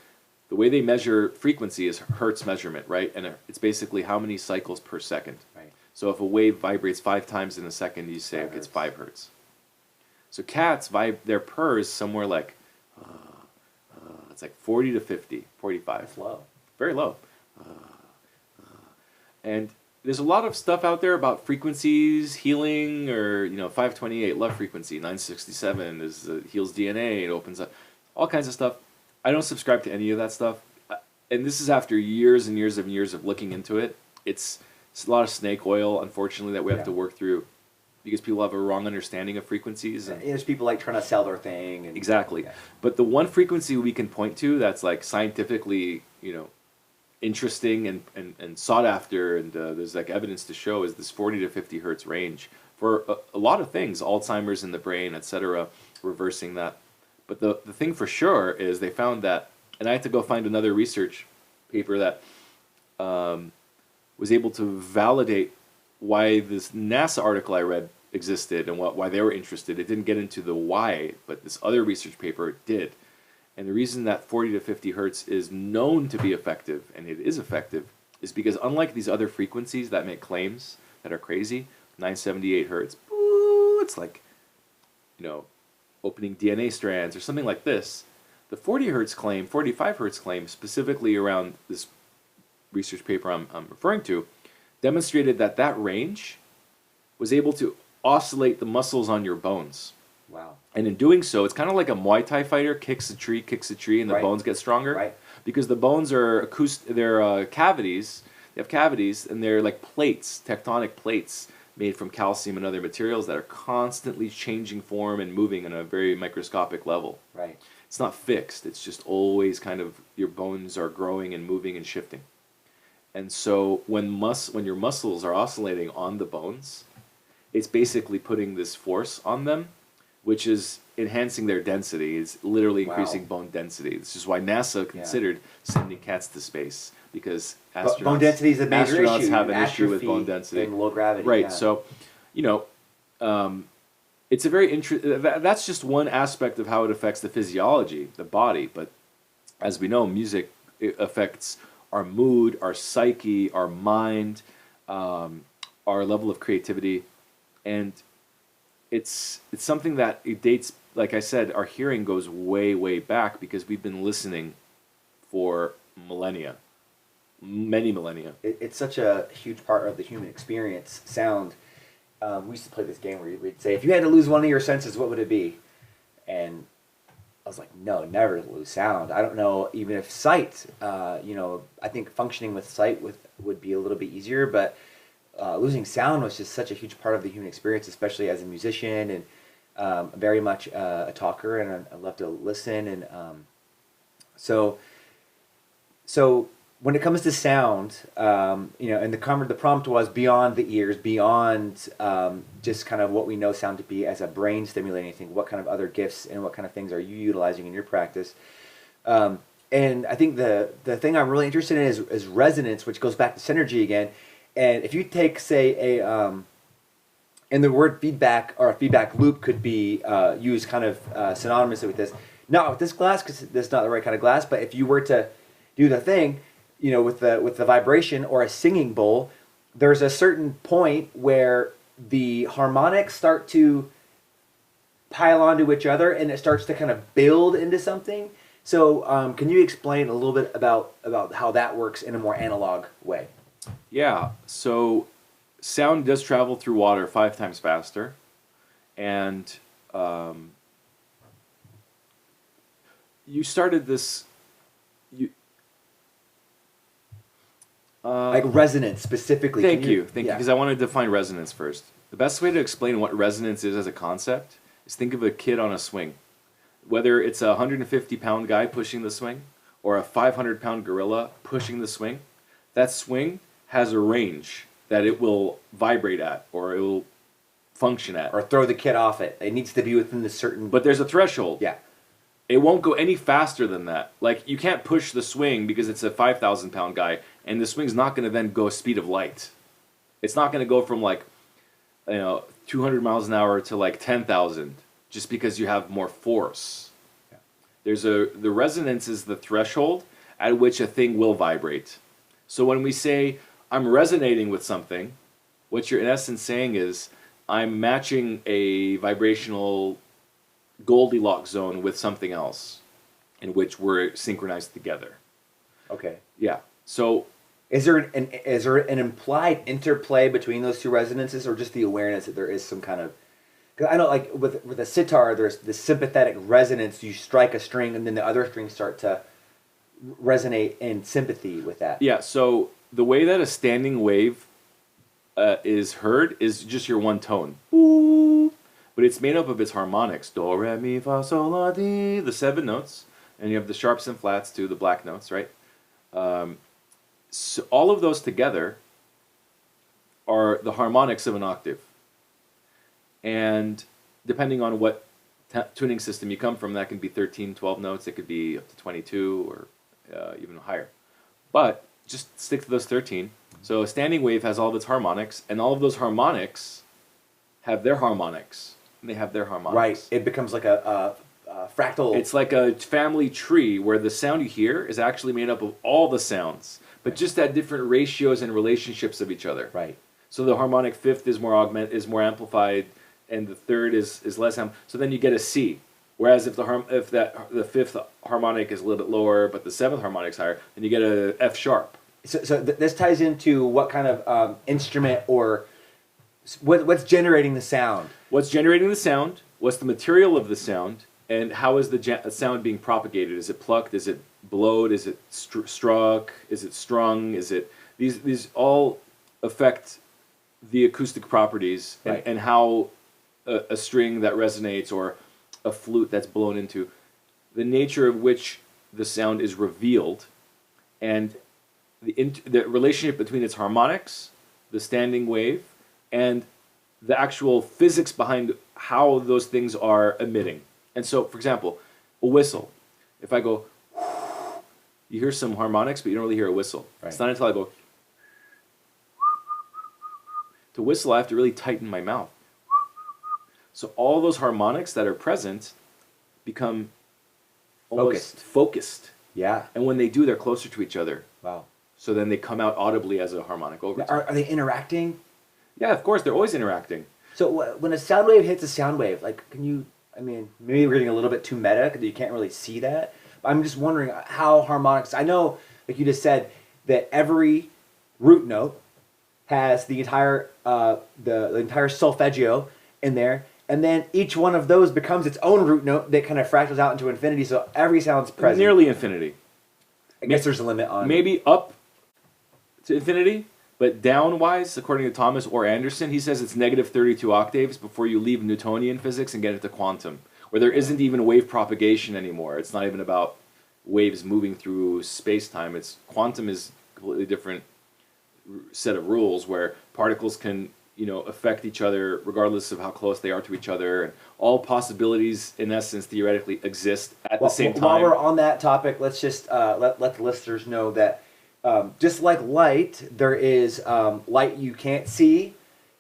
the way they measure frequency is Hertz measurement, right? And it's basically how many cycles per second.
Right.
So if a wave vibrates 5 times in a second, you say it's 5 hertz. So cats their purrs somewhere like it's like 40 to 50, 45.
That's low.
Very low. And there's a lot of stuff out there about frequencies, healing, or 528 love frequency, 967 heals DNA, it opens up all kinds of stuff. I don't subscribe to any of that stuff, and this is after years and years and years of looking into it. It's a lot of snake oil, unfortunately, that we have to work through because people have a wrong understanding of frequencies. And
there's people like trying to sell their thing. And,
exactly, but the one frequency we can point to that's like scientifically, interesting and sought after, and there's like evidence to show is this 40 to 50 hertz range for a lot of things, Alzheimer's in the brain, etc., reversing that. But the thing for sure is they found that, and I had to go find another research paper that was able to validate why this NASA article I read existed and why they were interested. It didn't get into the why, but this other research paper did. And the reason that 40 to 50 hertz is known to be effective, and it is effective, is because unlike these other frequencies that make claims that are crazy, 978 hertz, it's like, opening DNA strands or something like this. The 40 hertz claim, 45 hertz claim, specifically around this research paper I'm referring to, demonstrated that range was able to oscillate the muscles on your bones.
Wow.
And in doing so, it's kind of like a Muay Thai fighter kicks a tree, and the bones get stronger.
Right.
Because the bones are they're cavities. They have cavities, and they're like plates, tectonic plates made from calcium and other materials that are constantly changing form and moving on a very microscopic level.
Right.
It's not fixed. It's just always kind of your bones are growing and moving and shifting. And so when your muscles are oscillating on the bones, it's basically putting this force on them, which is enhancing their density. It's literally increasing bone density. This is why NASA considered sending cats to space, because
bone density is a major
astronauts
issue.
have an issue with bone density
in low gravity.
Right.
Yeah.
So, it's a very interesting. That's just one aspect of how it affects the physiology, the body. But as we know, music affects our mood, our psyche, our mind, our level of creativity, and it's something that it dates. Like I said, our hearing goes way, way back because we've been listening for millennia, many millennia.
It's such a huge part of the human experience. Sound. We used to play this game where we'd say, if you had to lose one of your senses, what would it be? And I was like, no, never lose sound. I don't know, even if sight, I think functioning with sight would be a little bit easier, but losing sound was just such a huge part of the human experience, especially as a musician, and very much a talker, and I love to listen. And so when it comes to sound, and the prompt was beyond the ears, beyond just kind of what we know sound to be as a brain stimulating thing. What kind of other gifts and what kind of things are you utilizing in your practice? And I think the thing I'm really interested in is resonance, which goes back to synergy again. And if you take, say, and the word feedback or a feedback loop could be used kind of synonymously with this. Not with this glass, because this is not the right kind of glass, but if you were to do the thing, with the vibration or a singing bowl, there's a certain point where the harmonics start to pile onto each other and it starts to kind of build into something. So can you explain a little bit about how that works in a more analog way?
Yeah, so sound does travel through water 5 times faster, and you started this.
Like resonance specifically.
Thank you, because I want to define resonance first. The best way to explain what resonance is as a concept is think of a kid on a swing. Whether it's a 150-pound guy pushing the swing or a 500-pound gorilla pushing the swing, that swing has a range that it will vibrate at or it will function at.
Or throw the kid off it. It needs to be within the certain...
But there's a threshold.
Yeah.
It won't go any faster than that. Like, you can't push the swing because it's a 5,000-pound guy, and the swing's not going to then go speed of light. It's not going to go from, 200 miles an hour to, 10,000 just because you have more force. Yeah. The resonance is the threshold at which a thing will vibrate. So when we say, I'm resonating with something, What you're in essence saying is, I'm matching a vibrational Goldilocks zone with something else, in which we're synchronized together.
Okay.
Yeah. So
Is there an implied interplay between those two resonances, or just the awareness that there is some kind of? Because I know, like with a sitar, there's the sympathetic resonance. You strike a string, and then the other strings start to resonate in sympathy with that.
yeah. So the way that a standing wave is heard is just your one tone, Boo. But it's made up of its harmonics: do, re, mi, fa, sol, la, ti, the 7 notes, and you have the sharps and flats too, the black notes, right? So all of those together are the harmonics of an octave. And depending on what tuning system you come from, that can be 13, 12 notes. It could be up to 22 or even higher. But just stick to those 13. So a standing wave has all of its harmonics, and all of those harmonics have their harmonics. And they have their harmonics.
Right. It becomes like a fractal.
It's like a family tree where the sound you hear is actually made up of all the sounds, but just at different ratios and relationships of each other.
Right.
So the harmonic fifth is more more amplified, and the third is less so then you get a C. Whereas if the fifth harmonic is a little bit lower, but the seventh harmonic is higher, then you get a F sharp.
So this ties into what kind of instrument or what's generating the sound.
What's generating the sound? What's the material of the sound? And how is the sound being propagated? Is it plucked? Is it blowed? Is it struck? Is it strung? Is it these all affect the acoustic properties,
right,
and how a string that resonates or a flute that's blown into, the nature of which the sound is revealed, and the relationship between its harmonics, the standing wave, and the actual physics behind how those things are emitting. And so, for example, a whistle. If I go, you hear some harmonics, but you don't really hear a whistle.
Right.
It's not until I go, to whistle, I have to really tighten my mouth. So all those harmonics that are present become almost focused.
Yeah.
And when they do, they're closer to each other.
Wow.
So then they come out audibly as a harmonic overtone.
Are they interacting?
Yeah, of course, they're always interacting.
So when a sound wave hits a sound wave, like, can you, I mean, maybe we're getting a little bit too meta because you can't really see that. But I'm just wondering how harmonics, I know, like you just said, that every root note has the entire the entire solfeggio in there, and then each one of those becomes its own root note that kind of fractals out into infinity, so every sound's present.
Nearly infinity.
I guess there's a limit on...
Maybe up to infinity, but down-wise, according to Thomas or Anderson, he says it's negative 32 octaves before you leave Newtonian physics and get into quantum, where there isn't even wave propagation anymore. It's not even about waves moving through space-time. Quantum is a completely different set of rules where particles can, affect each other regardless of how close they are to each other, and all possibilities, in essence, theoretically exist at the same time.
While we're on that topic, let's just let the listeners know that just like light, there is light you can't see,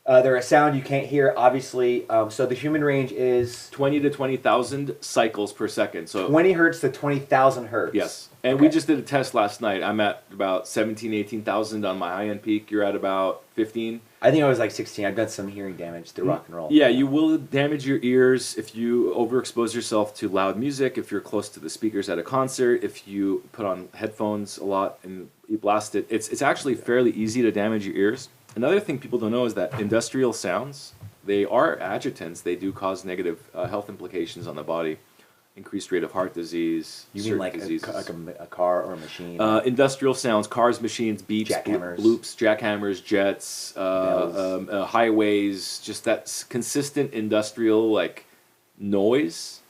there is sound you can't hear, obviously. So the human range is
20 to 20,000 cycles per second. So
20 hertz to 20,000 hertz.
Yes. And we just did a test last night. I'm at about 17, 18,000 on my high-end peak. You're at about 15.
I think I was like 16. I've done some hearing damage through rock and roll.
Yeah, you will damage your ears if you overexpose yourself to loud music, if you're close to the speakers at a concert, if you put on headphones a lot and you blast it. It's actually fairly easy to damage your ears. Another thing people don't know is that industrial sounds, they are adjutants. They do cause negative health implications on the body. Increased rate of heart disease.
You mean like a car or a machine?
Industrial sounds, cars, machines, beeps, bloops, jackhammers, jets, highways, just that consistent industrial noise.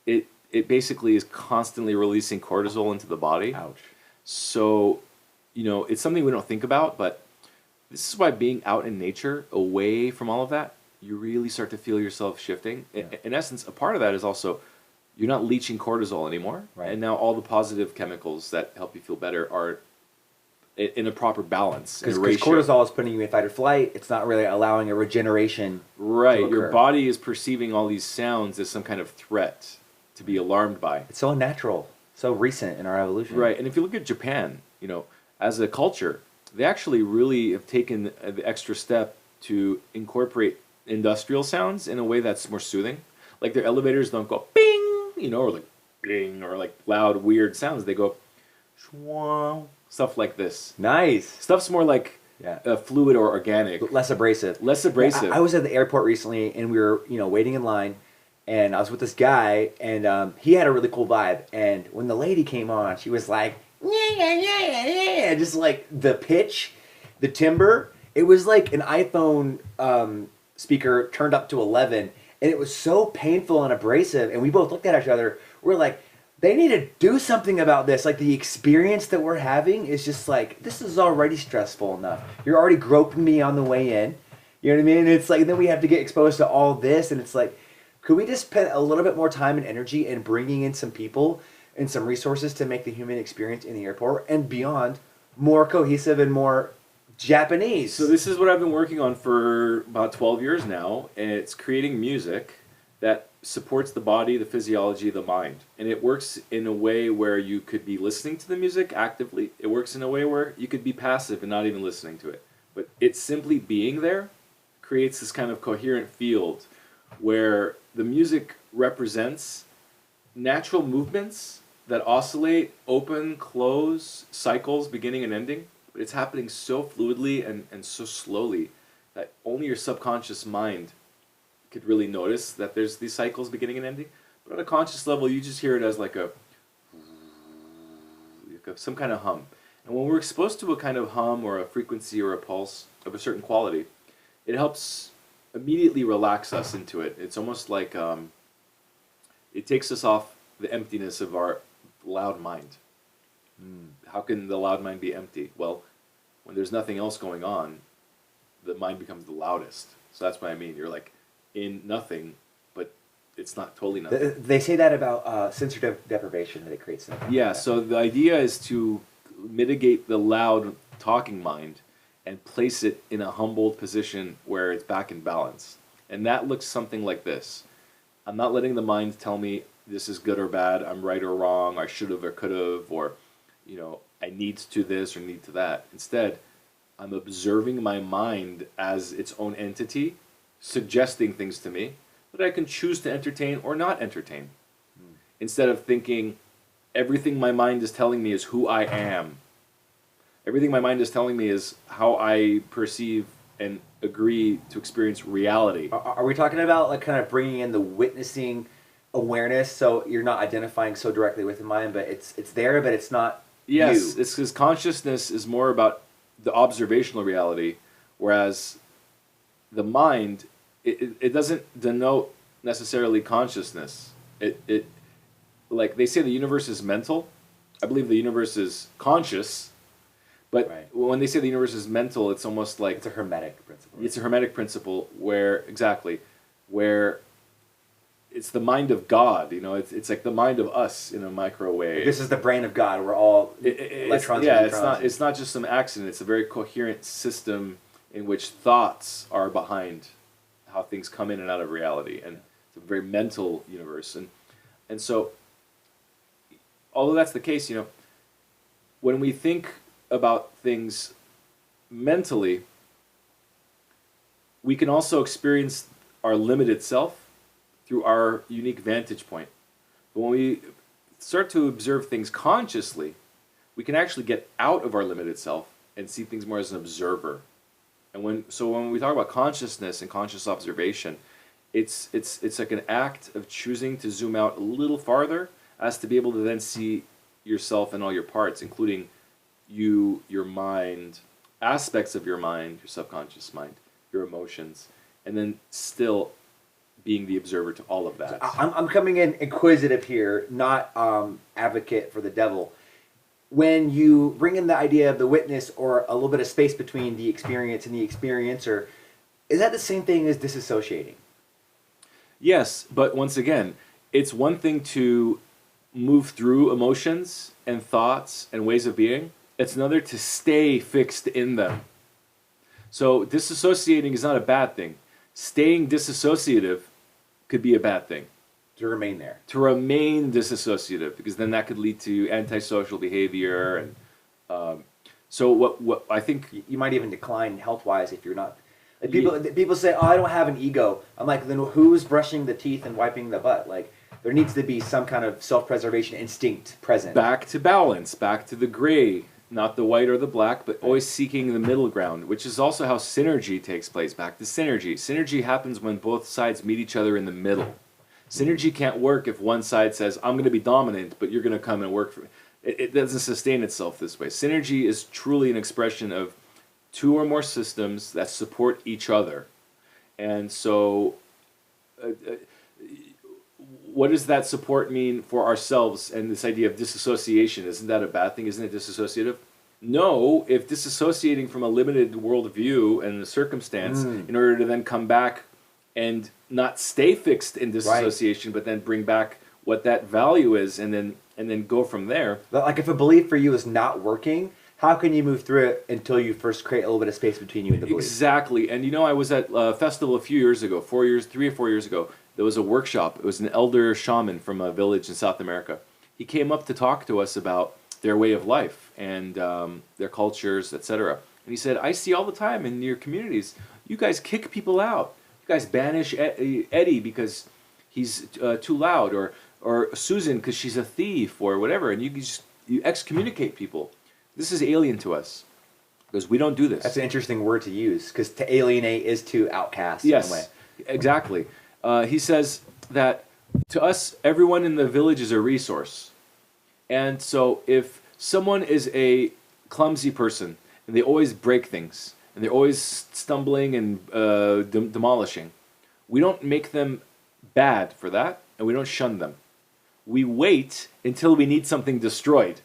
It basically is constantly releasing cortisol into the body.
Ouch. So,
it's something we don't think about, but this is why being out in nature, away from all of that, you really start to feel yourself shifting. Yeah. In essence, a part of that is also you're not leaching cortisol anymore.
Right.
And now all the positive chemicals that help you feel better are in a proper balance.
Because cortisol is putting you in fight or flight. It's not really allowing a regeneration.
Right. Your body is perceiving all these sounds as some kind of threat to be alarmed by.
It's so unnatural, so recent in our evolution.
Right. And if you look at Japan, as a culture, they actually really have taken the extra step to incorporate industrial sounds in a way that's more soothing. Like their elevators don't go bing, you know, or like bing, or like loud, weird sounds. They go shwang, stuff like this.
Nice.
Stuff's more like fluid or organic.
Less abrasive.
Less abrasive.
I was at the airport recently, and we were, waiting in line, and I was with this guy, and he had a really cool vibe. And when the lady came on, she was like, yeah, yeah, yeah, yeah, just like the pitch, the timbre. It was like an iPhone speaker turned up to 11, and it was so painful and abrasive. And we both looked at each other. We're like, they need to do something about this. Like, the experience that we're having is just like, this is already stressful enough. You're already groping me on the way in. You know what I mean? And it's like, then we have to get exposed to all this, and it's like, could we just spend a little bit more time and energy in bringing in some people and some resources to make the human experience in the airport and beyond more cohesive and more Japanese?
So this is what I've been working on for about 12 years now, and it's creating music that supports the body, the physiology, the mind. And it works in a way where you could be listening to the music actively. It works in a way where you could be passive and not even listening to it. But it's simply being there creates this kind of coherent field where the music represents natural movements that oscillate, open, close, cycles, beginning and ending. But it's happening so fluidly and so slowly that only your subconscious mind could really notice that there's these cycles beginning and ending. But on a conscious level, you just hear it as like some kind of hum. And when we're exposed to a kind of hum or a frequency or a pulse of a certain quality, it helps immediately relax us into it. It's almost like it takes us off the emptiness of our loud mind. How can the loud mind be empty? Well, when there's nothing else going on, the mind becomes the loudest. So that's what I mean. You're like in nothing, but it's not totally nothing.
They say that about sensory deprivation, that it creates something.
Yeah, so the idea is to mitigate the loud talking mind and place it in a humbled position where it's back in balance. And that looks something like this. I'm not letting the mind tell me this is good or bad, I'm right or wrong, I should have or could have, or, I need to this or need to that. Instead, I'm observing my mind as its own entity, suggesting things to me that I can choose to entertain or not entertain. Instead of thinking everything my mind is telling me is who I am. Everything my mind is telling me is how I perceive and agree to experience reality.
Are we talking about like kind of bringing in the witnessing awareness, so you're not identifying so directly with the mind, but it's there, but it's not
Yes,
you?
it's because consciousness is more about the observational reality, whereas the mind, it doesn't denote necessarily consciousness. It like they say the universe is mental. I believe the universe is conscious, but
Right.
when they say the universe is mental, it's almost like
It's a hermetic principle.
it's a hermetic principle where it's the mind of God. It's like the mind of us in a micro way.
This is the brain of God. We're all electrons.
Yeah,
and neutrons.
it's not just some accident. It's a very coherent system in which thoughts are behind how things come in and out of reality, and it's a very mental universe. And so, although that's the case, when we think about things mentally, we can also experience our limited self through our unique vantage point. But when we start to observe things consciously, we can actually get out of our limited self and see things more as an observer. And when we talk about consciousness and conscious observation, it's like an act of choosing to zoom out a little farther as to be able to then see yourself and all your parts, including you, your mind, aspects of your mind, your subconscious mind, your emotions, and then still being the observer to all of that.
I'm coming in inquisitive here, not advocate for the devil. When you bring in the idea of the witness or a little bit of space between the experience and the experiencer, is that the same thing as disassociating?
Yes, but once again, it's one thing to move through emotions and thoughts and ways of being. It's another to stay fixed in them. So disassociating is not a bad thing. Staying disassociative could be a bad thing.
To remain there.
To remain disassociative, because then that could lead to antisocial behavior, and so what I think
You might even decline health-wise if you're not Like people say, "Oh, I don't have an ego." I'm like, then who's brushing the teeth and wiping the butt? Like, there needs to be some kind of self-preservation instinct present.
Back to balance, back to the gray, not the white or the black, but always seeking the middle ground, which is also how synergy takes place. Back to synergy. Synergy happens when both sides meet each other in the middle. Synergy can't work if one side says, I'm going to be dominant, but you're going to come and work for me. It doesn't sustain itself this way. Synergy is truly an expression of two or more systems that support each other. And so what does that support mean for ourselves and this idea of disassociation? Isn't that a bad thing? Isn't it disassociative? No, if disassociating from a limited worldview and a circumstance in order to then come back and not stay fixed in disassociation, but then bring back what that value is and then go from there.
But like if a belief for you is not working, how can you move through it until you first create a little bit of space between you and the belief?
Exactly. And I was at a festival a few years ago, 3 or 4 years ago. There was a workshop. It was an elder shaman from a village in South America. He came up to talk to us about their way of life and their cultures, etc. And he said, I see all the time in your communities, you guys kick people out. You guys banish Eddie because he's too loud, or Susan because she's a thief, or whatever, and you excommunicate people. This is alien to us because we don't do this.
That's an interesting word to use, because to alienate is to outcast.
Yes,
in a way.
Exactly. He says that to us, everyone in the village is a resource. And so if someone is a clumsy person and they always break things and they're always stumbling and demolishing, we don't make them bad for that and we don't shun them. We wait until we need something destroyed.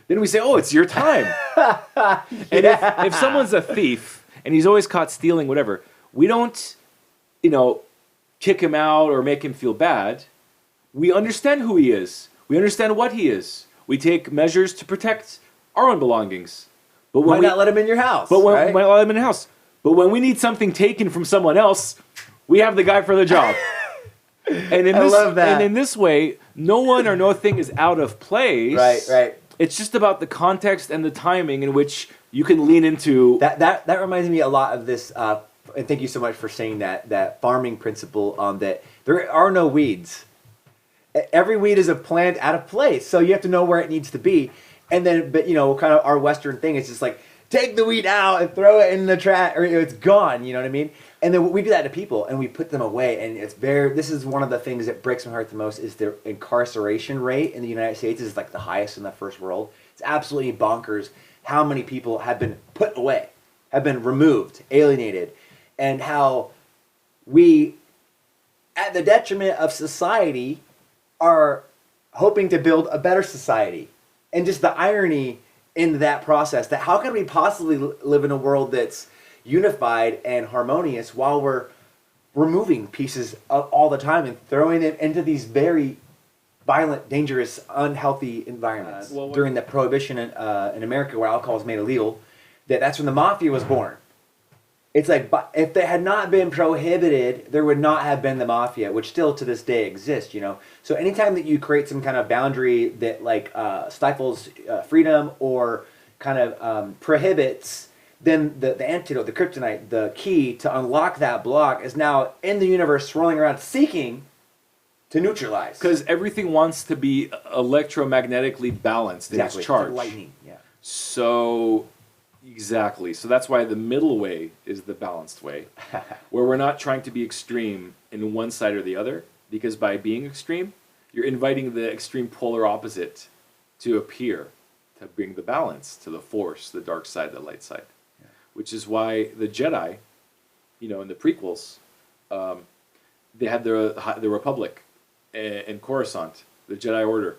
Then we say, oh, it's your time. And if someone's a thief and he's always caught stealing, whatever, we don't, kick him out or make him feel bad. We understand who he is. We understand what he is. We take measures to protect our own belongings. But when
not let him in your house.
But when might let him in the house. But when we need something taken from someone else, we have the guy for the job. And I love that. And in this way, no one or no thing is out of place.
Right.
It's just about the context and the timing in which you can lean into.
That reminds me a lot of this. And thank you so much for saying that farming principle. That there are no weeds. Every weed is a plant out of place, so you have to know where it needs to be. And then, but kind of our Western thing is just like take the weed out and throw it in the trash, or it's gone. You know what I mean? And then we do that to people, and we put them away. And this is one of the things that breaks my heart the most is the incarceration rate in the United States is like the highest in the first world. It's absolutely bonkers how many people have been put away, have been removed, alienated, and how we, at the detriment of society, are hoping to build a better society. And just the irony in that process, that how can we possibly live in a world that's unified and harmonious while we're removing pieces all the time and throwing them into these very violent, dangerous, unhealthy environments. During the prohibition in America, where alcohol was made illegal, that's when the mafia was born. It's like, if they had not been prohibited, there would not have been the mafia, which still to this day exists, So anytime that you create some kind of boundary that stifles freedom or kind of prohibits, then the antidote, the kryptonite, the key to unlock that block is now in the universe swirling around seeking to neutralize.
Because everything wants to be electromagnetically balanced in its charge.
It's like lightning, yeah.
So... Exactly. So that's why the middle way is the balanced way, where we're not trying to be extreme in one side or the other, because by being extreme, you're inviting the extreme polar opposite to appear, to bring the balance to the force, the dark side, the light side, which is why the Jedi, in the prequels, they had the Republic and Coruscant, the Jedi Order.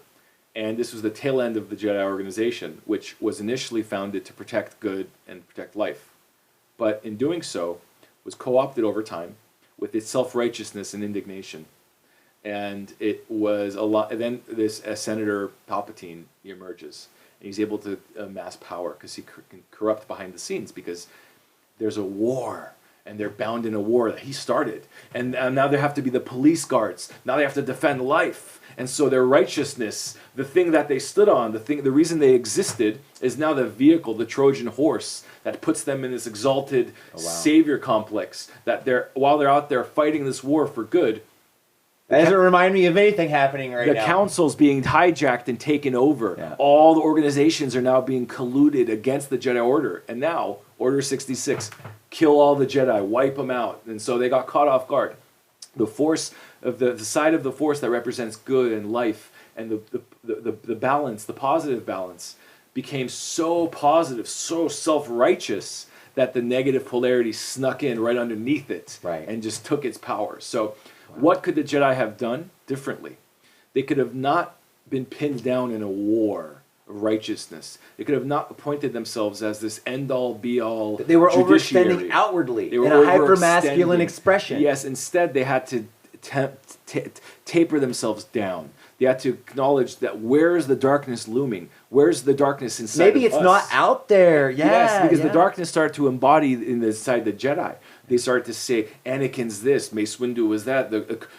And this was the tail end of the Jedi organization, which was initially founded to protect good and protect life. But in doing so, was co-opted over time with its self-righteousness and indignation. And it was a lot. And then this Senator Palpatine emerges. And he's able to amass power because he can corrupt behind the scenes because there's a war. And they're bound in a war that he started. And now there have to be the police guards. Now they have to defend life. And so their righteousness, the thing that they stood on, the reason they existed, is now the vehicle, the Trojan horse, that puts them in this exalted savior complex. That while they're out there fighting this war for good,
that doesn't remind me of anything happening right now.
The council's being hijacked and taken over. Yeah. All the organizations are now being colluded against the Jedi Order. And now, Order 66, kill all the Jedi, wipe them out. And so they got caught off guard. The force of the side of the force that represents good and life and the balance, the positive balance, became so positive, so self-righteous that the negative polarity snuck in right underneath it and just took its power. So what could the Jedi have done differently? They could have not been pinned down in a war of righteousness. They could have not appointed themselves as this end-all, be-all
They were
judiciary.
overextending outwardly in a hyper-masculine expression.
Yes, instead they had to taper themselves down. They had to acknowledge that where's the darkness looming? Where's the darkness inside
Maybe
of
it's
us?
not out there. Yeah,
yes, because the darkness started to embody inside the Jedi. They started to say, Anakin's this, Mace Windu was that.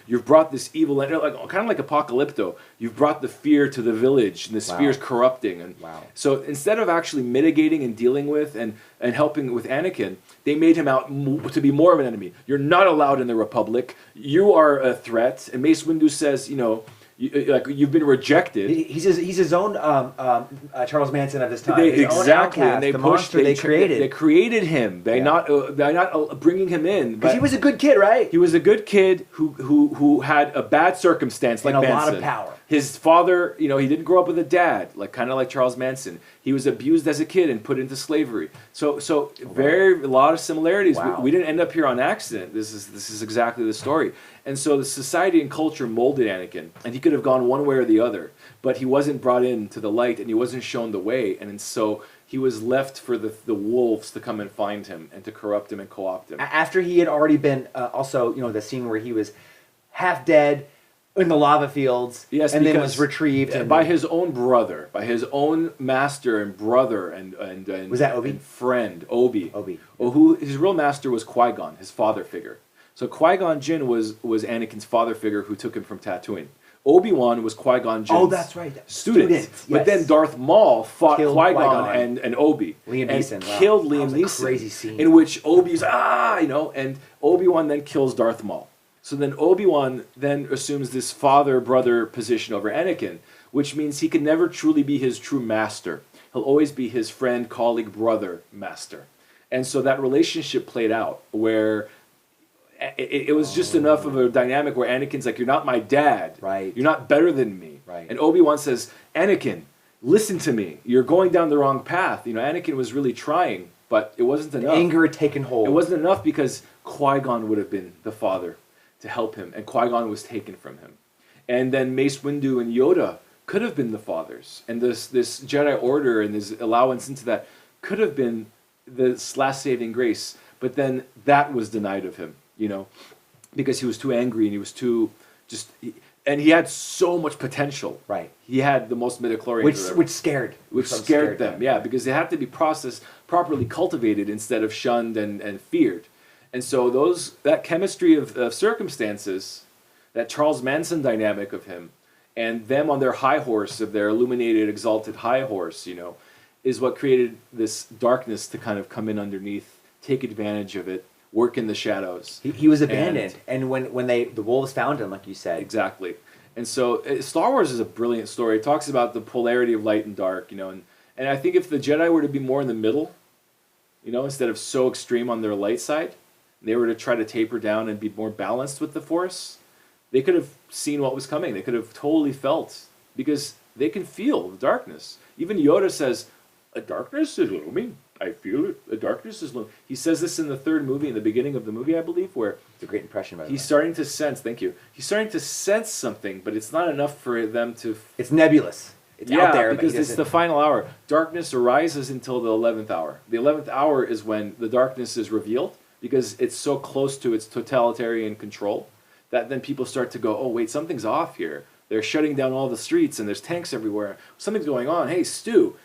You've brought this evil, kind of like Apocalypto. You've brought the fear to the village, and the fear's corrupting. And so instead of actually mitigating and dealing with and helping with Anakin, they made him out to be more of an enemy. You're not allowed in the Republic. You are a threat. And Mace Windu says, you've been rejected.
He's his own Charles Manson of his time.
Exactly, and they pushed.
They created.
They created him. They not bringing him in.
Because he was a good kid, right?
He was a good kid who had a bad circumstance, like Manson.
A lot of power.
His father, he didn't grow up with a dad, kind of like Charles Manson. He was abused as a kid and put into slavery. So a lot of similarities.
Wow.
We didn't end up here on accident. This is exactly the story. And so the society and culture molded Anakin, and he could have gone one way or the other, but he wasn't brought into the light, and he wasn't shown the way, and so he was left for the wolves to come and find him and to corrupt him and co-opt him.
After he had already been, also, the scene where he was half dead in the lava fields, and then was retrieved
by his own brother, by his own master and brother, and
was that Obi?
And friend Obi. Who his real master was Qui-Gon, his father figure. So Qui-Gon Jinn was Anakin's father figure who took him from Tatooine. Obi-Wan was Qui-Gon Jinn's student. Yes. But then Darth Maul fought Qui-Gon and Obi.
Liam Neeson.
Killed Liam Neeson.
Crazy scene.
In which Obi's, and Obi-Wan then kills Darth Maul. So then Obi-Wan then assumes this father-brother position over Anakin, which means he can never truly be his true master. He'll always be his friend, colleague, brother, master. And so that relationship played out where it was just enough of a dynamic where Anakin's like, you're not my dad.
Right.
You're not better than me.
Right.
And Obi-Wan says, Anakin, listen to me. You're going down the wrong path. Anakin was really trying, but it wasn't enough.
The anger had taken hold.
It wasn't enough because Qui-Gon would have been the father to help him, and Qui-Gon was taken from him. And then Mace Windu and Yoda could have been the fathers. And this Jedi Order and this allowance into that could have been this last saving grace. But then that was denied of him. Because he was too angry and he was too and he had so much potential.
Right.
He had the most midichlorians.
Which scared
them. Yeah, because they had to be processed, properly cultivated instead of shunned and feared. And so that chemistry of circumstances, that Charles Manson dynamic of him, and them on their high horse, of their illuminated, exalted high horse, is what created this darkness to kind of come in underneath, take advantage of it, work in the shadows.
He was abandoned, and when the wolves found him, like you said.
Exactly. And so Star Wars is a brilliant story. It talks about the polarity of light and dark, and I think if the Jedi were to be more in the middle, instead of so extreme on their light side, they were to try to taper down and be more balanced with the Force, they could have seen what was coming. They could have totally felt, because they can feel the darkness. Even Yoda says, "A darkness is looming. I feel it. The darkness is looming." He says this in the third movie, in the beginning of the movie, I believe, where
it's a great impression. By the way,
he's starting to sense. Thank you. He's starting to sense something, but it's not enough for them to.
It's nebulous. It's out there
because it's the final hour. Darkness arises until the 11th hour. The 11th hour is when the darkness is revealed, because it's so close to its totalitarian control that then people start to go, "Oh wait, something's off here. They're shutting down all the streets and there's tanks everywhere. Something's going on. Hey, Stu."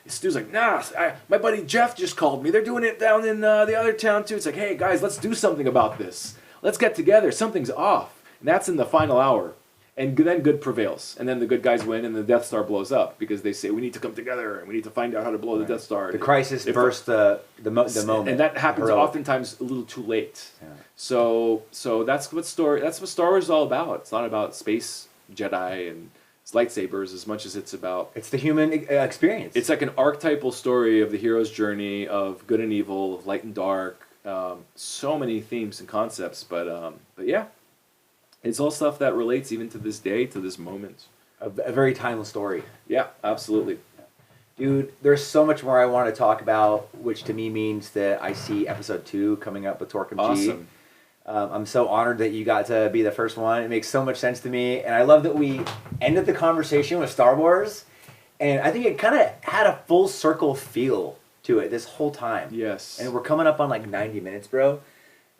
Stu's like, "Nah, my buddy Jeff just called me. They're doing it down in the other town too." It's like, "Hey guys, let's do something about this. Let's get together. Something's off." And that's in the final hour. And then good prevails, and then the good guys win, and the Death Star blows up because they say we need to come together and we need to find out how to blow the Death Star.
The crisis burst the moment,
and that happens oftentimes a little too late.
Yeah.
So that's what Star Wars is all about. It's not about space Jedi and lightsabers as much as it's about.
It's the human experience.
It's like an archetypal story of the hero's journey of good and evil, of light and dark. So many themes and concepts, but yeah. It's all stuff that relates even to this day, to this moment.
A very timeless story.
Yeah, absolutely.
Dude, there's so much more I want to talk about, which to me means that I see episode 2 coming up with Torkom Ji.
Awesome.
I'm so honored that you got to be the first one. It makes so much sense to me. And I love that we ended the conversation with Star Wars. And I think it kind of had a full circle feel to it this whole time.
Yes.
And we're coming up on like 90 minutes, bro.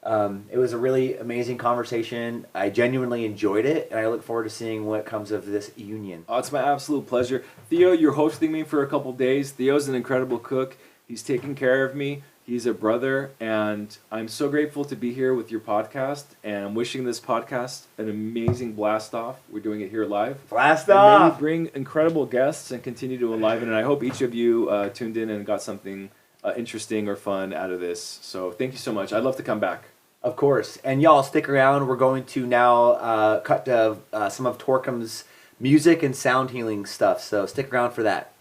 It was a really amazing conversation. I genuinely enjoyed it, and I look forward to seeing what comes of this union.
Oh, it's my absolute pleasure. Theo, you're hosting me for a couple days. Theo's an incredible cook. He's taking care of me. He's a brother, and I'm so grateful to be here with your podcast, and I'm wishing this podcast an amazing blast off. We're doing it here live.
Blast
and
off!
Maybe bring incredible guests and continue to enliven, and I hope each of you tuned in and got something interesting or fun out of this. So thank you so much. I'd love to come back.
Of course. And y'all, stick around. We're going to now cut to some of Torkom's music and sound healing stuff. So stick around for that.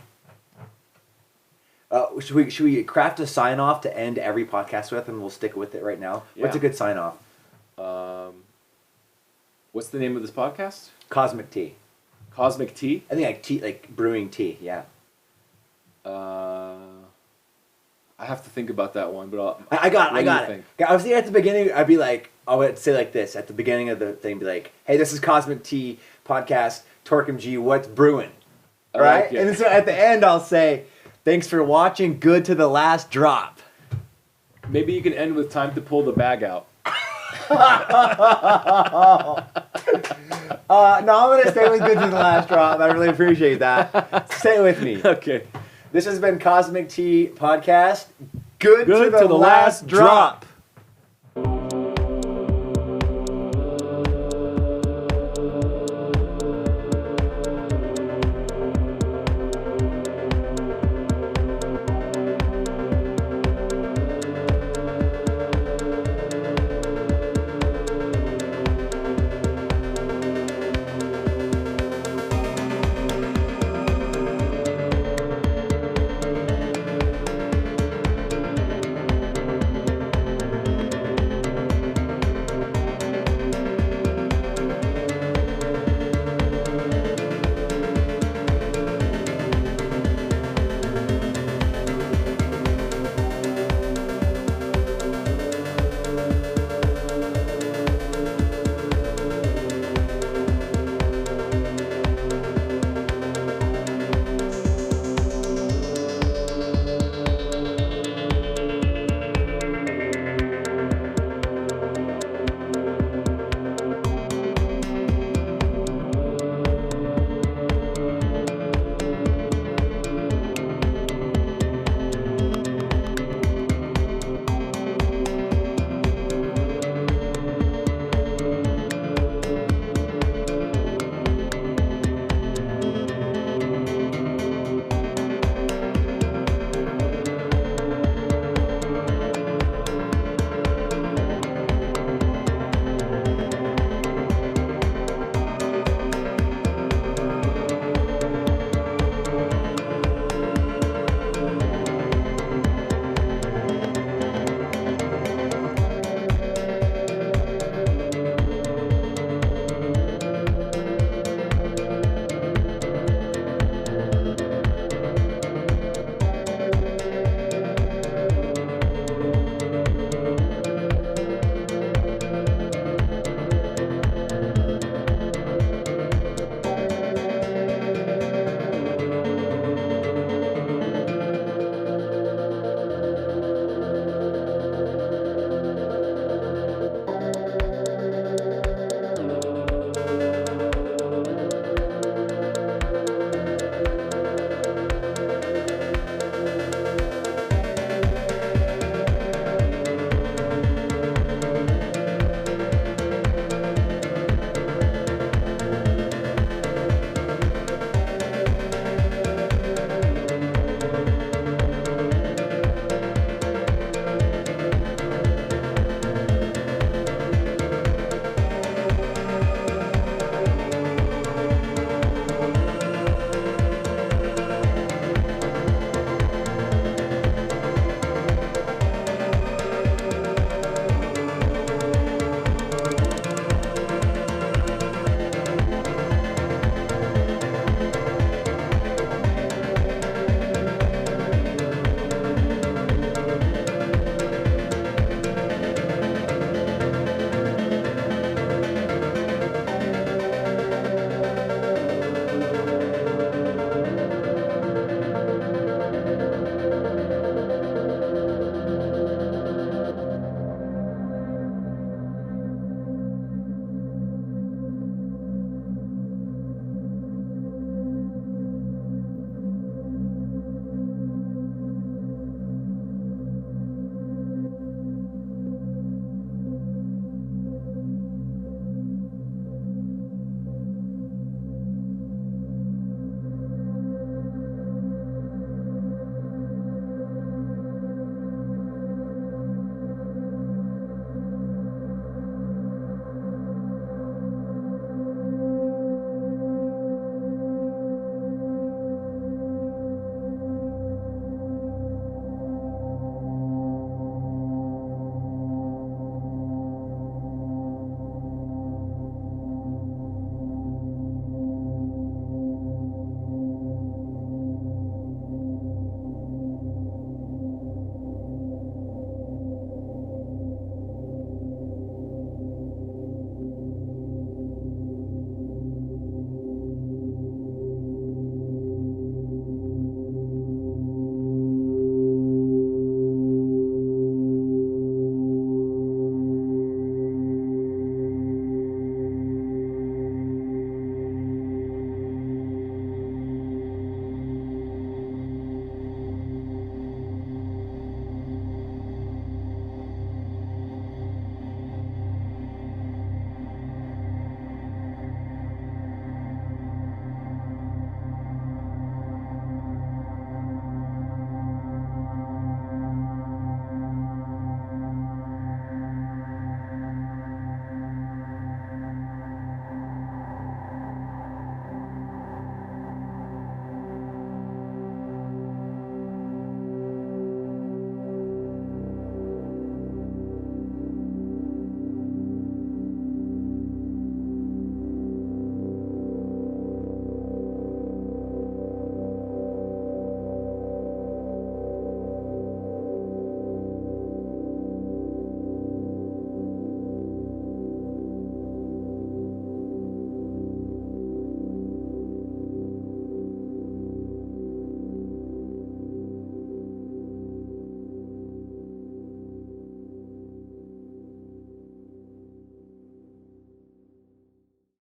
Should we craft a sign off to end every podcast with, and we'll stick with it right now?
Yeah.
What's a good sign off?
What's the name of this podcast?
CoZmic T.
CoZmic T?
I think like tea, like brewing tea. Yeah.
I have to think about that one, but
I got
what do you
it.
think?
I was thinking at the beginning, I would say like this at the beginning of the thing, be like, "Hey, this is CoZmic T podcast, Torkom Ji, what's brewing?"
I
Right?
like it.
And so at the end, I'll say, "Thanks for watching. Good to the last drop."
Maybe you can end with time to pull the bag out.
No, I'm gonna stay with good to the last drop. I really appreciate that. Stay with me.
Okay.
This has been CoZmic T podcast. Good to the last drop.